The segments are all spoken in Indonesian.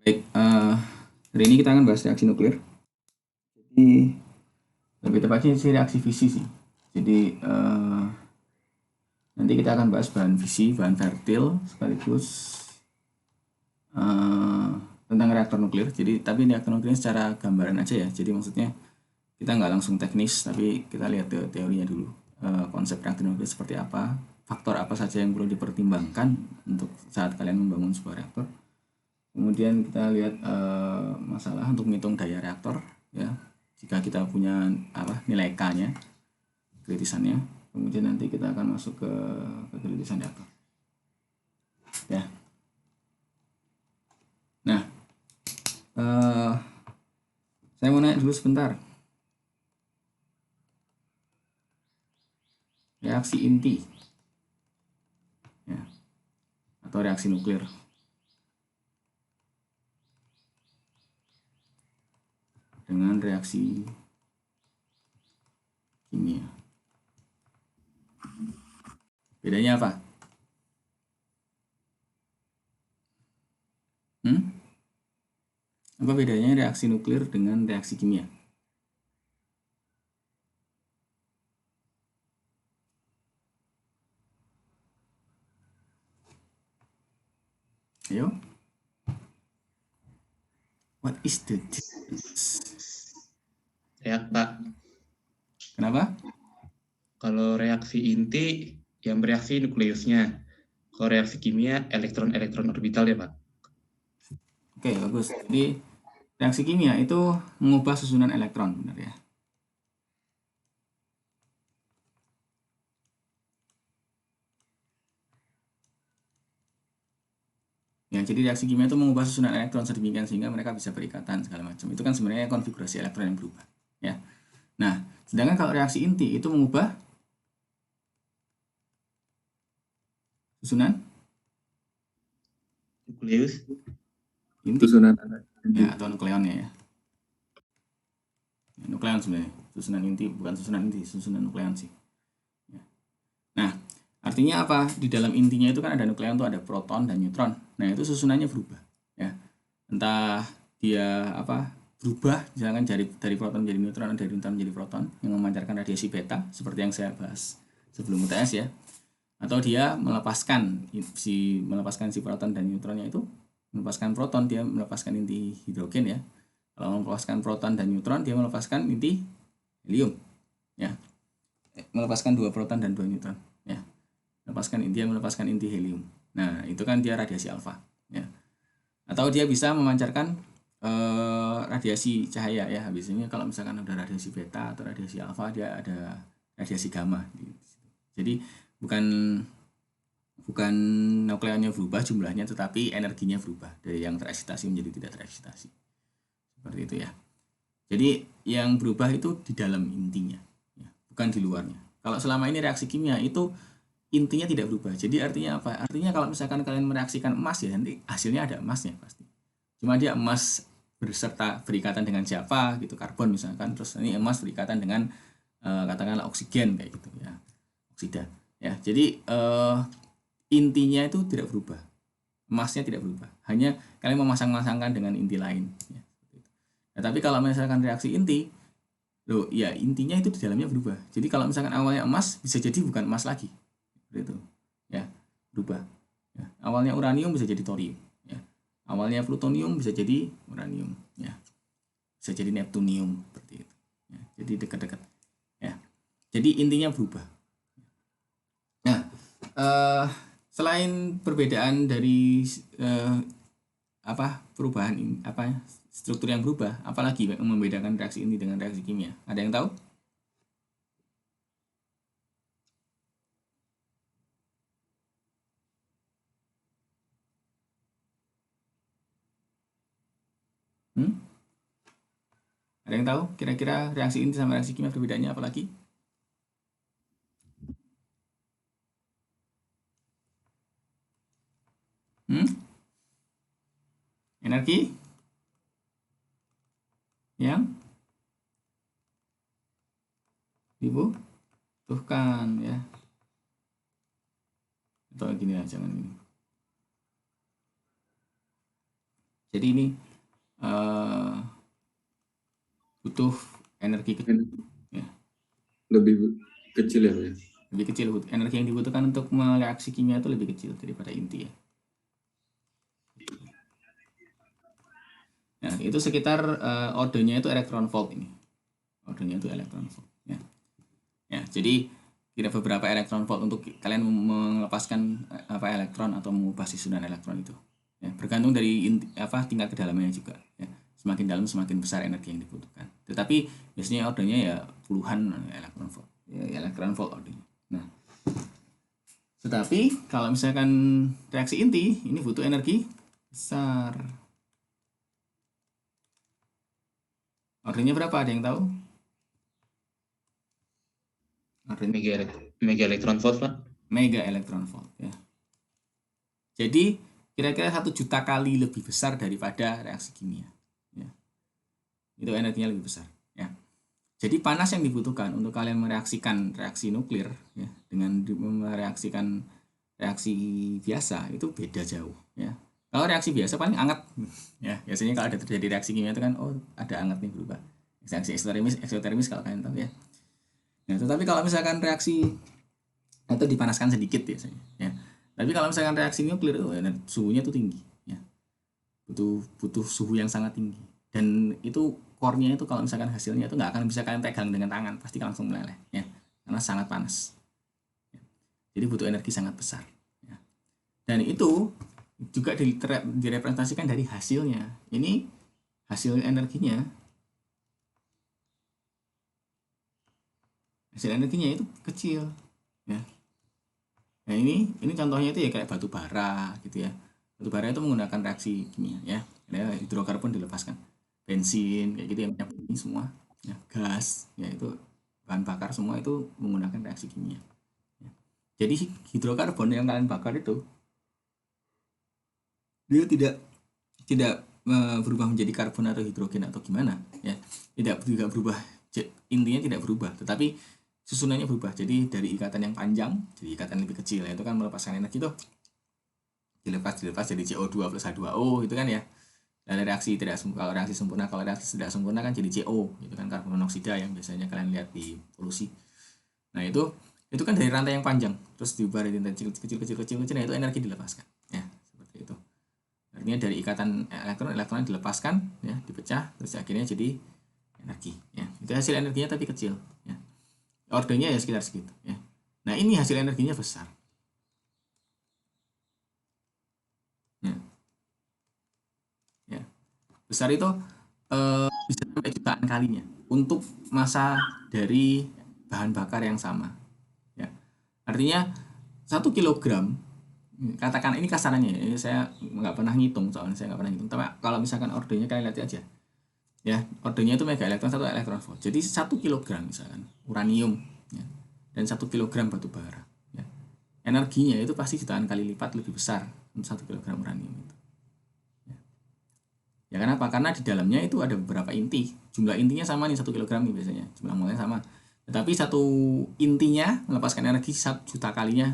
Baik, hari ini kita akan bahas reaksi nuklir. Jadi lebih tepatnya sih reaksi fisi sih. Jadi nanti kita akan bahas bahan fisi, bahan fertil, sekaligus eh, tentang reaktor nuklir. Jadi tapi reaktor nuklir secara gambaran aja ya. Jadi maksudnya kita nggak langsung teknis, tapi kita lihat teorinya dulu. Konsep reaktor nuklir seperti apa, faktor apa saja yang perlu dipertimbangkan untuk saat kalian membangun sebuah reaktor. Kemudian kita lihat masalah untuk menghitung daya reaktor ya. Jika kita punya nilai K-nya, kritisannya. Kemudian nanti kita akan masuk ke kritisan reaktor. Ya. Nah, saya mau nanya dulu sebentar. Reaksi inti. Ya. Atau reaksi nuklir. Dengan reaksi kimia. Bedanya apa? Apa bedanya reaksi nuklir dengan reaksi kimia? Ayo. What is the difference? Ya, Pak. Kenapa? Kalau reaksi inti yang bereaksi nukleusnya. Kalau reaksi kimia, elektron-elektron orbital ya, Pak. Oke, bagus. Jadi reaksi kimia itu mengubah susunan elektron, benar ya? Ya, jadi reaksi kimia itu mengubah susunan elektron sedemikian sehingga mereka bisa berikatan segala macam. Itu kan sebenarnya konfigurasi elektron yang berubah, ya. Nah, sedangkan kalau reaksi inti itu mengubah susunan Nukleus. inti, Susunan ya, atau nukleonnya ya. Nukleon sebenarnya, susunan inti bukan susunan inti, susunan nukleon sih. Ya. Nah, artinya apa? Di dalam intinya itu kan ada nukleon tuh ada proton dan neutron. Nah, itu susunannya berubah, ya. Entah dia berubah misalkan dari proton menjadi neutron, dari neutron menjadi proton yang memancarkan radiasi beta seperti yang saya bahas sebelum UTS ya, atau dia melepaskan si proton dan neutronnya itu melepaskan proton, dia melepaskan inti hidrogen ya. Kalau melepaskan proton dan neutron, dia melepaskan inti helium ya, melepaskan 2 proton dan 2 neutron ya, melepaskan inti helium. Nah, itu kan dia radiasi alfa ya. Atau dia bisa memancarkan radiasi cahaya ya. Biasanya kalau misalkan ada radiasi beta atau radiasi alfa, dia ada radiasi gamma. Jadi bukan nukleonnya berubah jumlahnya, tetapi energinya berubah dari yang tereksitasi menjadi tidak tereksitasi. Seperti itu ya. Jadi yang berubah itu di dalam intinya, ya, bukan di luarnya. Kalau selama ini reaksi kimia itu intinya tidak berubah. Jadi artinya apa? Artinya kalau misalkan kalian mereaksikan emas ya, nanti hasilnya ada emasnya pasti. Cuma dia emas berserta berikatan dengan siapa gitu, karbon misalkan, terus ini emas berikatan dengan katakanlah oksigen kayak gitu ya, oksida ya. Jadi intinya itu tidak berubah, emasnya tidak berubah, hanya kalian memasang-masangkan dengan inti lain ya. Nah, tapi kalau misalkan reaksi inti, loh ya intinya itu di dalamnya berubah. Jadi kalau misalkan awalnya emas bisa jadi bukan emas lagi, gitu ya, berubah ya. Awalnya uranium bisa jadi thorium ya, awalnya plutonium bisa jadi uranium ya, bisa jadi neptunium seperti itu ya. Jadi dekat-dekat ya, jadi intinya berubah. Nah, selain perbedaan dari perubahan struktur yang berubah, apalagi yang membedakan reaksi inti dengan reaksi kimia, ada yang tahu? Ada yang tahu kira-kira reaksi inti sama reaksi kimia perbedaannya apa lagi? Energi yang dibutuhkan ya, atau gini lah, jangan ini. Jadi ini butuh energi kecil, ya. Lebih kecil ya, Pak? Lebih kecil, energi yang dibutuhkan untuk mereaksi kimia itu lebih kecil daripada inti, ya. Nah, itu sekitar ordenya itu elektron volt ini. Ordenya itu elektron volt, ya. Ya, jadi kira beberapa elektron volt untuk kalian melepaskan elektron atau mengubah susunan elektron itu. Ya, bergantung dari tingkat kedalamannya juga, ya. Semakin dalam semakin besar energi yang dibutuhkan. Tetapi biasanya ordenya ya puluhan elektron volt. Ya, elektron volt ordenya. Nah, tetapi kalau misalkan reaksi inti ini butuh energi besar. Ordenya berapa? Ada yang tahu? Mega elektron volt, Pak. Mega elektron volt, ya. Jadi kira-kira 1 juta kali lebih besar daripada reaksi kimia, ya. Itu energinya lebih besar, ya. Jadi panas yang dibutuhkan untuk kalian mereaksikan reaksi nuklir, ya, dengan mereaksikan reaksi biasa itu beda jauh, ya. Kalau reaksi biasa paling hangat, ya. Biasanya kalau ada terjadi reaksi kimia itu kan ada hangat nih berubah. Reaksi eksotermis kalau kalian tahu, ya. Nah, tetapi kalau misalkan reaksi itu dipanaskan sedikit biasanya, ya. Tapi kalau misalkan reaksi nuklir suhunya itu tinggi, ya. Butuh suhu yang sangat tinggi. Dan itu core-nya itu kalau misalkan hasilnya itu nggak akan bisa kalian pegang dengan tangan, pasti langsung meleleh, ya. Karena sangat panas. Ya. Jadi butuh energi sangat besar, ya. Dan itu juga direpresentasikan dari hasilnya. Ini hasil energinya. Hasil energinya itu kecil, ya. Nah, ini contohnya itu ya kayak batu bara gitu, ya. Batu bara itu menggunakan reaksi kimia, ya. Hidrokarbon dilepaskan, bensin kayak gitu ya, minyak bumi semua, ya, gas, ya, itu bahan bakar semua itu menggunakan reaksi kimia, ya. Jadi hidrokarbon yang kalian bakar itu dia tidak berubah menjadi karbon atau hidrogen atau gimana, ya. Tidak juga berubah, intinya tidak berubah, tetapi susunannya berubah. Jadi dari ikatan yang panjang jadi ikatan lebih kecil, itu kan melepaskan energi tuh, dilepas jadi CO2 plus H2O gitu kan, ya. Dari reaksi kalau reaksi sempurna, kalau reaksi tidak sempurna kan jadi CO, itu kan karbon monoksida yang biasanya kalian lihat di polusi. Nah, itu kan dari rantai yang panjang terus diubah dari rantai kecil, nah itu energi dilepaskan, ya, seperti itu. Artinya dari ikatan elektron dilepaskan, ya, dipecah terus akhirnya jadi energi, ya. Itu hasil energinya tapi kecil, ya. Ordenya ya sekitar segitu, ya. Nah, ini hasil energinya besar, ya. Ya. Besar itu bisa sampai jutaan kalinya untuk massa dari bahan bakar yang sama, ya. Artinya 1 kilogram, katakan ini kasarannya, ya, saya nggak pernah ngitung soalnya saya nggak pernah ngitung, tapi kalau misalkan ordenya kalian lihat aja, ya, ordenya itu mega elektron 1 elektron volt. Jadi 1 kilogram misalkan uranium, ya, dan 1 kilogram batu bara, ya, energinya itu pasti jutaan kali lipat lebih besar untuk 1 kilogram uranium itu, ya. Ya, kenapa? Karena di dalamnya itu ada beberapa inti, jumlah intinya sama nih 1 kilogram nih biasanya, jumlah molnya sama, tetapi satu intinya melepaskan energi 1 juta kalinya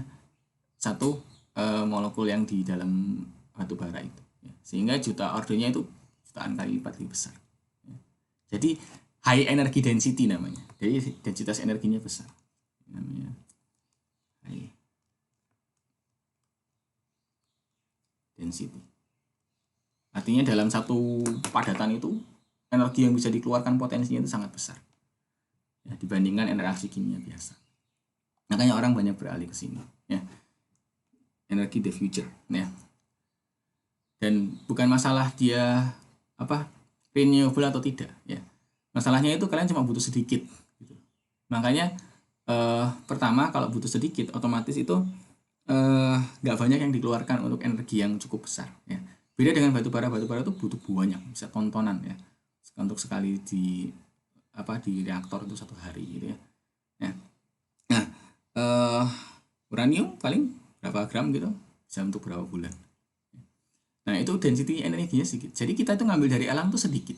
satu molekul yang di dalam batu bara itu, ya. Sehingga ordenya itu jutaan kali lipat lebih besar. Jadi high energy density namanya. Jadi densitas energinya besar. Namanya high density. Artinya dalam satu padatan itu energi yang bisa dikeluarkan potensinya itu sangat besar, ya, dibandingkan reaksi kimia biasa. Makanya orang banyak beralih ke sini, ya. Energi the future, ya. Dan bukan masalah dia renewable atau tidak, ya. Masalahnya itu kalian cuma butuh sedikit gitu. Makanya pertama kalau butuh sedikit otomatis itu nggak banyak yang dikeluarkan untuk energi yang cukup besar, ya. Beda dengan batu bara itu butuh banyak, bisa tontonan, ya, untuk sekali di reaktor itu 1 hari gitu, ya. Nah, uranium paling berapa gram gitu bisa untuk berapa bulan. Nah, itu density energinya sedikit. Jadi kita itu ngambil dari alam itu sedikit,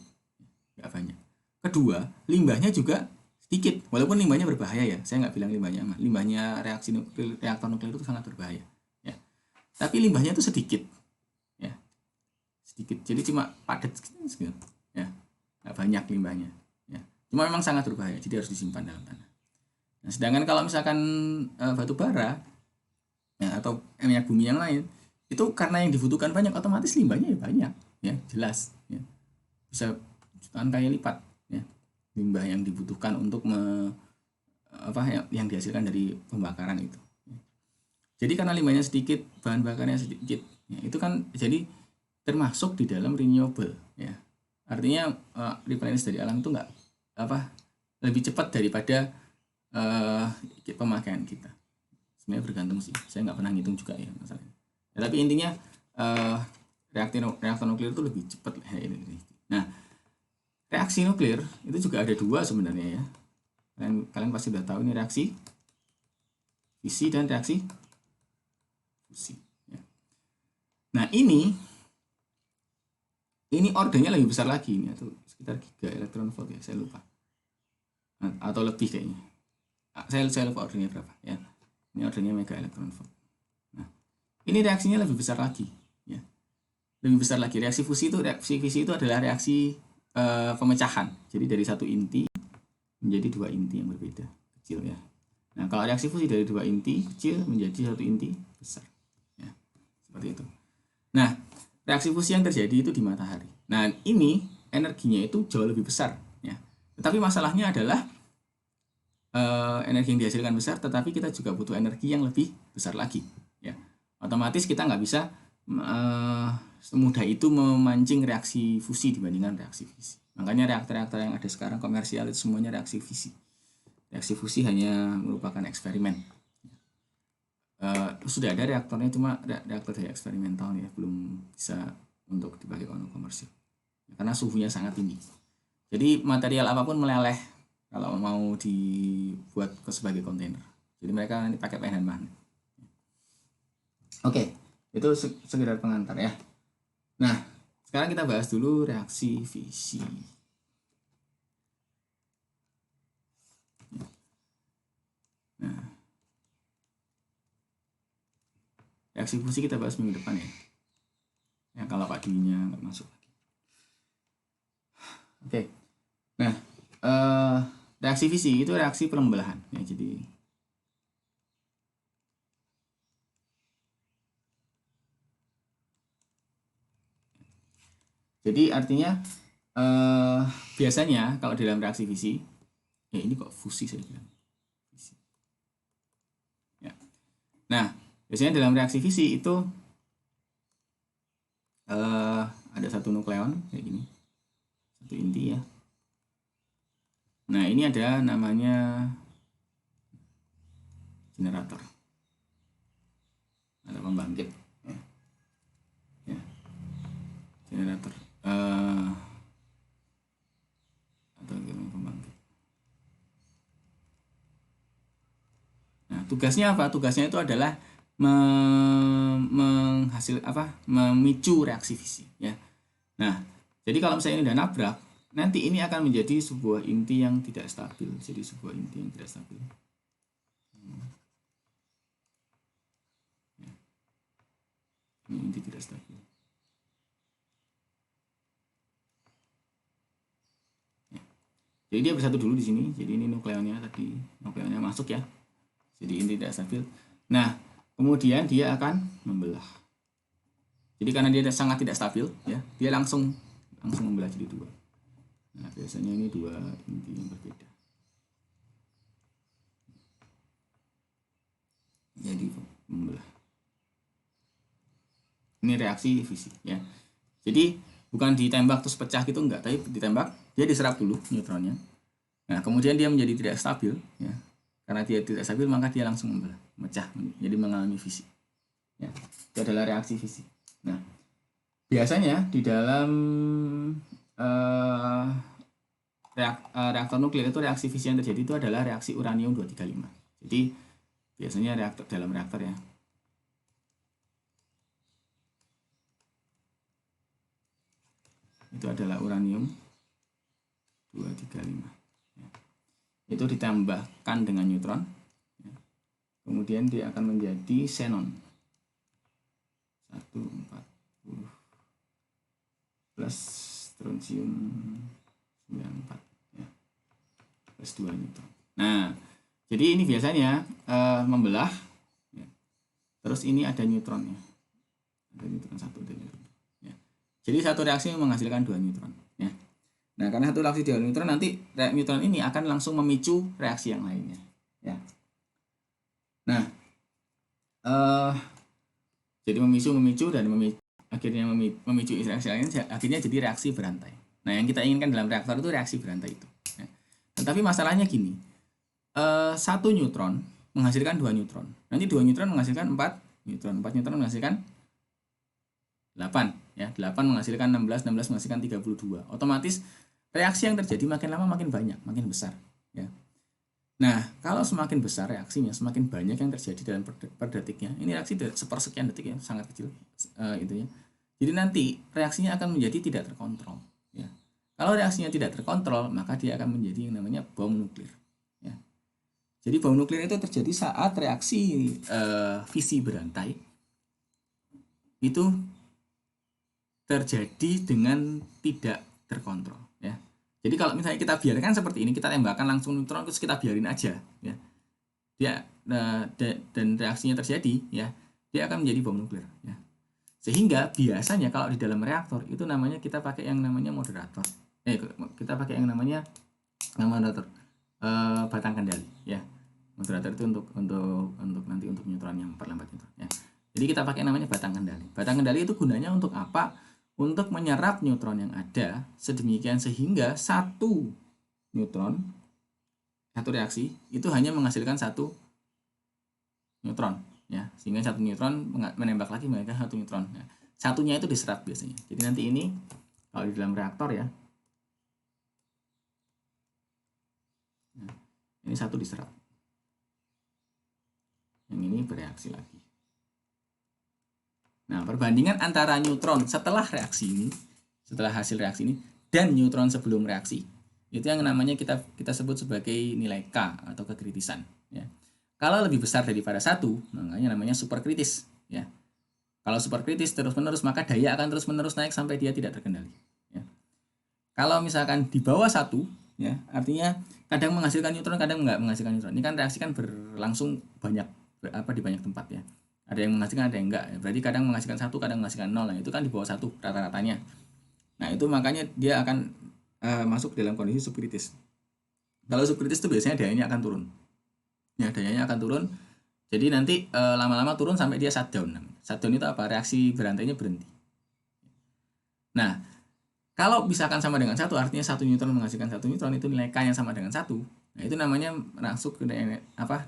nggak banyak. Kedua, limbahnya juga sedikit, walaupun limbahnya berbahaya, ya. Saya nggak bilang limbahnya aman. Limbahnya reaktor nuklir itu sangat berbahaya, ya. Tapi limbahnya itu sedikit, ya, sedikit, jadi cuma padat gitu ya, nggak banyak limbahnya ya, cuma memang sangat berbahaya, jadi harus disimpan dalam tanah. Nah, sedangkan kalau misalkan batu bara ya, atau minyak bumi yang lain, itu karena yang dibutuhkan banyak, otomatis limbahnya ya banyak ya, jelas ya, bisa jutaan kali lipat ya limbah yang dibutuhkan untuk yang dihasilkan dari pembakaran itu. Jadi karena limbahnya sedikit, bahan bakarnya sedikit, ya, itu kan jadi termasuk di dalam renewable ya. Artinya replenish dari alam itu nggak lebih cepat daripada pemakaian kita. Sebenarnya bergantung sih, saya nggak pernah ngitung juga ya masalahnya. Ya, tapi intinya reaktor nuklir itu lebih cepat ya, ini. Nah, reaksi nuklir itu juga ada dua sebenarnya ya. Kalian pasti sudah tahu ini reaksi fisi dan reaksi fusi. Ya. Nah ini ordernya lebih besar lagi ini, atau sekitar 3 elektron volt ya, saya lupa. Atau lebih kayaknya. Saya lupa ordernya berapa ya. Ini ordernya mega elektron volt. Nah, ini reaksinya lebih besar lagi ya. Lebih besar lagi. Reaksi fisi itu adalah reaksi pemecahan. Jadi dari satu inti menjadi dua inti yang berbeda, kecil ya. Nah, kalau reaksi fusi dari dua inti kecil menjadi satu inti besar. Ya, seperti itu. Nah, reaksi fusi yang terjadi itu di matahari. Nah, ini energinya itu jauh lebih besar ya. Tetapi masalahnya adalah energi yang dihasilkan besar, tetapi kita juga butuh energi yang lebih besar lagi ya. Otomatis kita nggak bisa semudah itu memancing reaksi fusi dibandingkan reaksi fisi. Makanya reaktor-reaktor yang ada sekarang komersial itu semuanya reaksi fisi. Reaksi fusi hanya merupakan eksperimen. Sudah ada reaktornya, cuma reaktor dari eksperimental ya, belum bisa untuk dipakai komersial karena suhunya sangat tinggi. Jadi material apapun meleleh kalau mau dibuat sebagai kontainer. Jadi mereka nanti pakai bahan magnet. Oke, itu sekedar pengantar ya. Nah, sekarang kita bahas dulu reaksi fisi. Nah, reaksi fusi kita bahas minggu depan ya. Ya kalau Pak Dwi-nya nggak masuk lagi. Oke. Nah, reaksi fisi itu reaksi pembelahan ya. Jadi artinya biasanya kalau dalam reaksi fisi, ya ini kok fusi saya bilang. Fisi. Ya. Nah, biasanya dalam reaksi fisi itu ada satu nukleon kayak gini, satu inti ya. Nah, ini ada namanya generator atau pembangkit ya. Generator atau pembangkit. Nah, tugasnya apa? Tugasnya itu adalah memicu reaksi fisi ya. Nah, jadi kalau misalnya ini udah nabrak, nanti ini akan menjadi sebuah inti yang tidak stabil. Jadi sebuah inti yang tidak stabil. Ya. Ini inti tidak stabil. Ya. Jadi dia bersatu dulu di sini. Jadi ini nukleonnya tadi, nukleonnya masuk ya. Jadi inti tidak stabil. Nah, kemudian dia akan membelah. Jadi karena dia sangat tidak stabil, ya, dia langsung membelah jadi dua. Nah, biasanya ini dua inti yang berbeda. Jadi membelah. Ini reaksi fisi, ya. Jadi bukan ditembak terus pecah gitu, enggak, tapi ditembak, dia diserap dulu neutronnya. Nah, kemudian dia menjadi tidak stabil, ya. Karena dia tidak stabil, maka dia langsung membelah, mecah, jadi mengalami fisi. Ya, itu adalah reaksi fisi. Nah, biasanya di dalam reaktor nuklir itu reaksi fisi yang terjadi itu adalah reaksi uranium 235. Jadi biasanya dalam reaktor ya. Itu adalah uranium 235. Ya. Itu ditambahkan dengan neutron. Ya. Kemudian dia akan menjadi xenon 140. plus strontium 94 ya, plus 2 neutron. Nah, jadi ini biasanya membelah ya. Terus ini ada neutronnya. Ada neutron satu, ada neutron. Ya. Jadi satu reaksi menghasilkan 2 neutron ya. Nah, karena satu reaksi 2 neutron, nanti neutron ini akan langsung memicu reaksi yang lainnya ya. Nah, jadi memicu dan akhirnya memicu reaksi lainnya, akhirnya jadi reaksi berantai. Nah, yang kita inginkan dalam reaktor itu reaksi berantai itu ya. Tetapi masalahnya gini, satu neutron menghasilkan 2 neutron. Nanti 2 neutron menghasilkan 4 neutron. 4 neutron menghasilkan 8 ya. 8 menghasilkan 16, 16 menghasilkan 32. Otomatis reaksi yang terjadi makin lama makin banyak, makin besar ya. Nah, kalau semakin besar reaksinya, semakin banyak yang terjadi dalam per detiknya. Ini reaksi sepersekian detik ya, sangat kecil itu ya. Jadi nanti reaksinya akan menjadi tidak terkontrol ya. Kalau reaksinya tidak terkontrol, maka dia akan menjadi yang namanya bom nuklir ya. Jadi bom nuklir itu terjadi saat reaksi fisi berantai itu terjadi dengan tidak terkontrol ya. Jadi kalau misalnya kita biarkan seperti ini, kita tembakkan langsung neutron terus kita biarin aja ya, dia dan reaksinya terjadi ya, dia akan menjadi bom nuklir ya. Sehingga biasanya kalau di dalam reaktor itu namanya kita pakai yang namanya moderator, kita pakai yang namanya batang kendali ya. Moderator itu untuk nanti untuk neutron yang memperlambat neutron ya. Jadi kita pakai namanya batang kendali. Batang kendali itu gunanya untuk apa? Untuk menyerap neutron yang ada sedemikian sehingga satu neutron, satu reaksi itu hanya menghasilkan 1 neutron ya, sehingga 1 neutron menembak lagi menghasilkan 1 neutron ya. Satunya itu diserap biasanya. Jadi nanti ini kalau di dalam reaktor ya, ini 1 diserap, yang ini bereaksi lagi. Nah, perbandingan antara neutron setelah reaksi ini, setelah hasil reaksi ini, dan neutron sebelum reaksi, itu yang namanya kita sebut sebagai nilai K atau kekritisan. Ya. Kalau lebih besar daripada 1, makanya namanya superkritis. Ya. Kalau superkritis terus-menerus, maka daya akan terus-menerus naik sampai dia tidak terkendali. Ya. Kalau misalkan di bawah 1, ya, artinya kadang menghasilkan neutron, kadang nggak menghasilkan neutron. Ini kan reaksi kan berlangsung banyak di banyak tempat ya. Ada yang menghasilkan, ada yang enggak. Berarti kadang menghasilkan 1, kadang menghasilkan 0. Nah, itu kan di bawah 1 rata-ratanya. Nah, itu makanya dia akan masuk dalam kondisi subkritis. Kalau subkritis itu biasanya dayanya akan turun. Ya, dayanya akan turun. Jadi nanti lama-lama turun sampai dia shutdown. Shutdown itu apa? Reaksi berantainya berhenti. Nah, kalau misalkan sama dengan 1, artinya 1 neutron menghasilkan 1 neutron, itu nilai K yang sama dengan 1. Nah, itu namanya masuk ke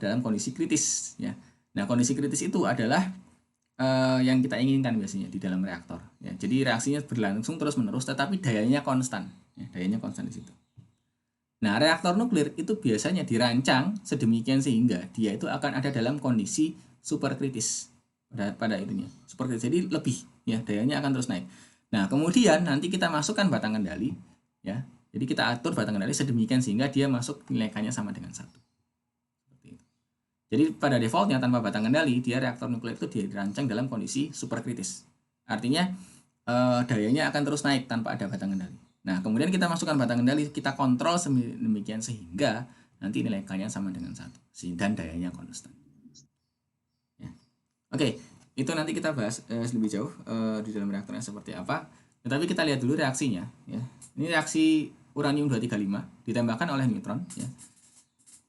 dalam kondisi kritis ya. Nah, kondisi kritis itu adalah yang kita inginkan biasanya di dalam reaktor. Ya. Jadi reaksinya berlangsung terus-menerus, tetapi dayanya konstan. Ya, dayanya konstan di situ. Nah, reaktor nuklir itu biasanya dirancang sedemikian sehingga dia itu akan ada dalam kondisi superkritis pada itunya. Superkritis, jadi lebih, ya dayanya akan terus naik. Nah, kemudian nanti kita masukkan batang kendali, ya. Jadi kita atur batang kendali sedemikian sehingga dia masuk nilai K-nya sama dengan 1. Jadi pada defaultnya tanpa batang kendali, dia reaktor nuklir itu dirancang dalam kondisi superkritis. Artinya dayanya akan terus naik tanpa ada batang kendali. Nah, kemudian kita masukkan batang kendali, kita kontrol demikian sehingga nanti nilai K-nya sama dengan 1 dan dayanya konstan. Ya. Oke, itu nanti kita bahas lebih jauh di dalam reaktornya seperti apa. Tetapi kita lihat dulu reaksinya. Ya. Ini reaksi uranium 235 ditembakkan oleh neutron. Ya.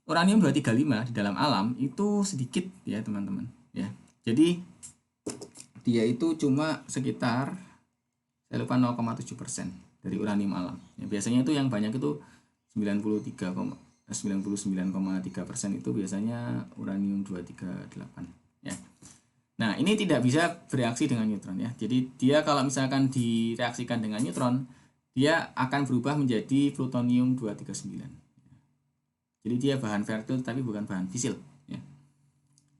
Uranium 235 di dalam alam itu sedikit ya teman-teman ya. Jadi dia itu cuma sekitar saya lupa 0,7% dari uranium alam. Ya, biasanya itu yang banyak itu 99,3% itu biasanya uranium 238 ya. Nah, ini tidak bisa bereaksi dengan neutron ya. Jadi dia kalau misalkan direaksikan dengan neutron, dia akan berubah menjadi plutonium 239. Jadi dia bahan fertil tapi bukan bahan fisil ya.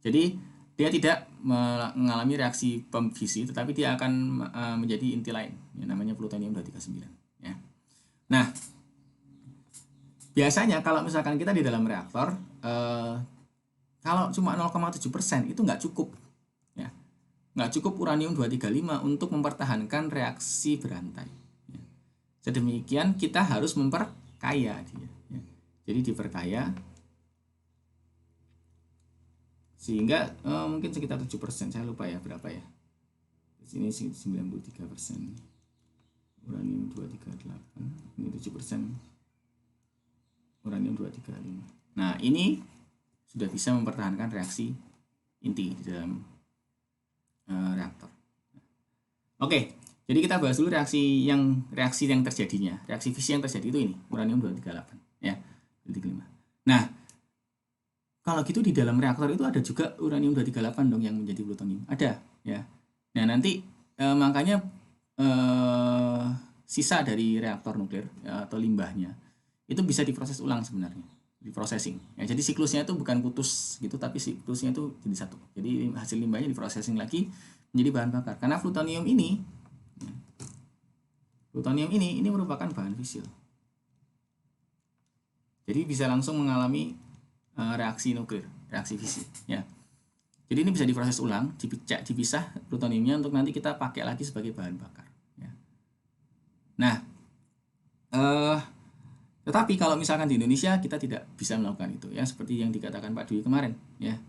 Jadi dia tidak mengalami reaksi bom fisi, tetapi dia akan menjadi inti lain yang namanya plutonium 239 ya. Nah, biasanya kalau misalkan kita di dalam reaktor kalau cuma 0,7% itu nggak cukup ya. Nggak cukup uranium 235 untuk mempertahankan reaksi berantai ya. Sedemikian kita harus memperkaya dia. Ya. Jadi diperkaya sehingga mungkin sekitar 7%, saya lupa ya berapa ya. Di sini 93%. Uranium 238, ini 7%. Uranium 235. Nah, ini sudah bisa mempertahankan reaksi inti di dalam reaktor. Oke, jadi kita bahas dulu reaksi yang terjadinya. Reaksi fisi yang terjadi itu ini, uranium 238 ya, 235. Nah, kalau gitu di dalam reaktor itu ada juga uranium 238 dong yang menjadi plutonium. Ada ya. Nah, nanti makanya sisa dari reaktor nuklir atau limbahnya itu bisa diproses ulang sebenarnya, diprocessing. Ya, jadi siklusnya itu bukan putus gitu, tapi siklusnya itu jadi satu. Jadi hasil limbahnya diprocessing lagi menjadi bahan bakar. Karena plutonium ini merupakan bahan fisil. Jadi bisa langsung mengalami reaksi nuklir, reaksi fisi. Ya. Jadi ini bisa diproses ulang, dipisah plutoniumnya untuk nanti kita pakai lagi sebagai bahan bakar. Ya. Nah, tetapi kalau misalkan di Indonesia kita tidak bisa melakukan itu, ya seperti yang dikatakan Pak Dwi kemarin. Ya,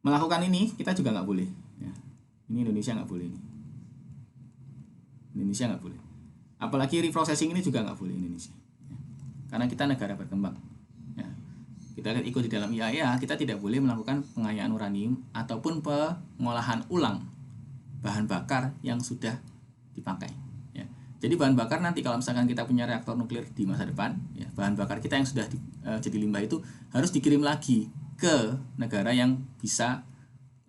melakukan ini kita juga nggak boleh. Ya. Ini Indonesia nggak boleh. Indonesia nggak boleh. Apalagi reprocessing ini juga nggak boleh Indonesia. Ya. Karena kita negara berkembang. Kita lihat ikut di dalam IAEA, kita tidak boleh melakukan pengayaan uranium ataupun pengolahan ulang bahan bakar yang sudah dipakai. Ya. Jadi bahan bakar nanti kalau misalkan kita punya reaktor nuklir di masa depan, ya, bahan bakar kita yang sudah jadi limbah itu harus dikirim lagi ke negara yang bisa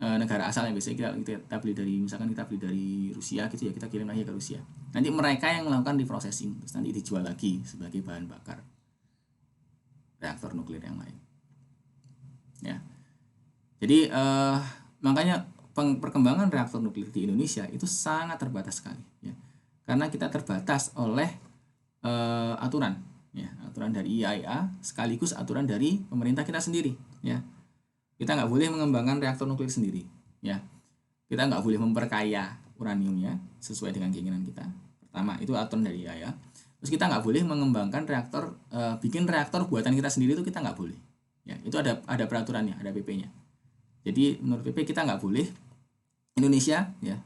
negara asalnya. Biasanya kita beli dari, misalkan kita beli dari Rusia gitu ya, kita kirim lagi ke Rusia. Nanti mereka yang melakukan reprocessing, terus nanti dijual lagi sebagai bahan bakar reaktor nuklir yang lain. Ya. Jadi makanya perkembangan reaktor nuklir di Indonesia itu sangat terbatas sekali, ya. Karena kita terbatas oleh aturan, ya, aturan dari IAEA sekaligus aturan dari pemerintah kita sendiri, ya. Kita nggak boleh mengembangkan reaktor nuklir sendiri, ya. Kita nggak boleh memperkaya uraniumnya sesuai dengan keinginan kita. Pertama, itu aturan dari IAEA. Terus kita nggak boleh mengembangkan reaktor, bikin reaktor buatan kita sendiri itu kita nggak boleh. Ya, itu ada peraturannya, ada PP-nya. Jadi menurut PP kita nggak boleh, Indonesia ya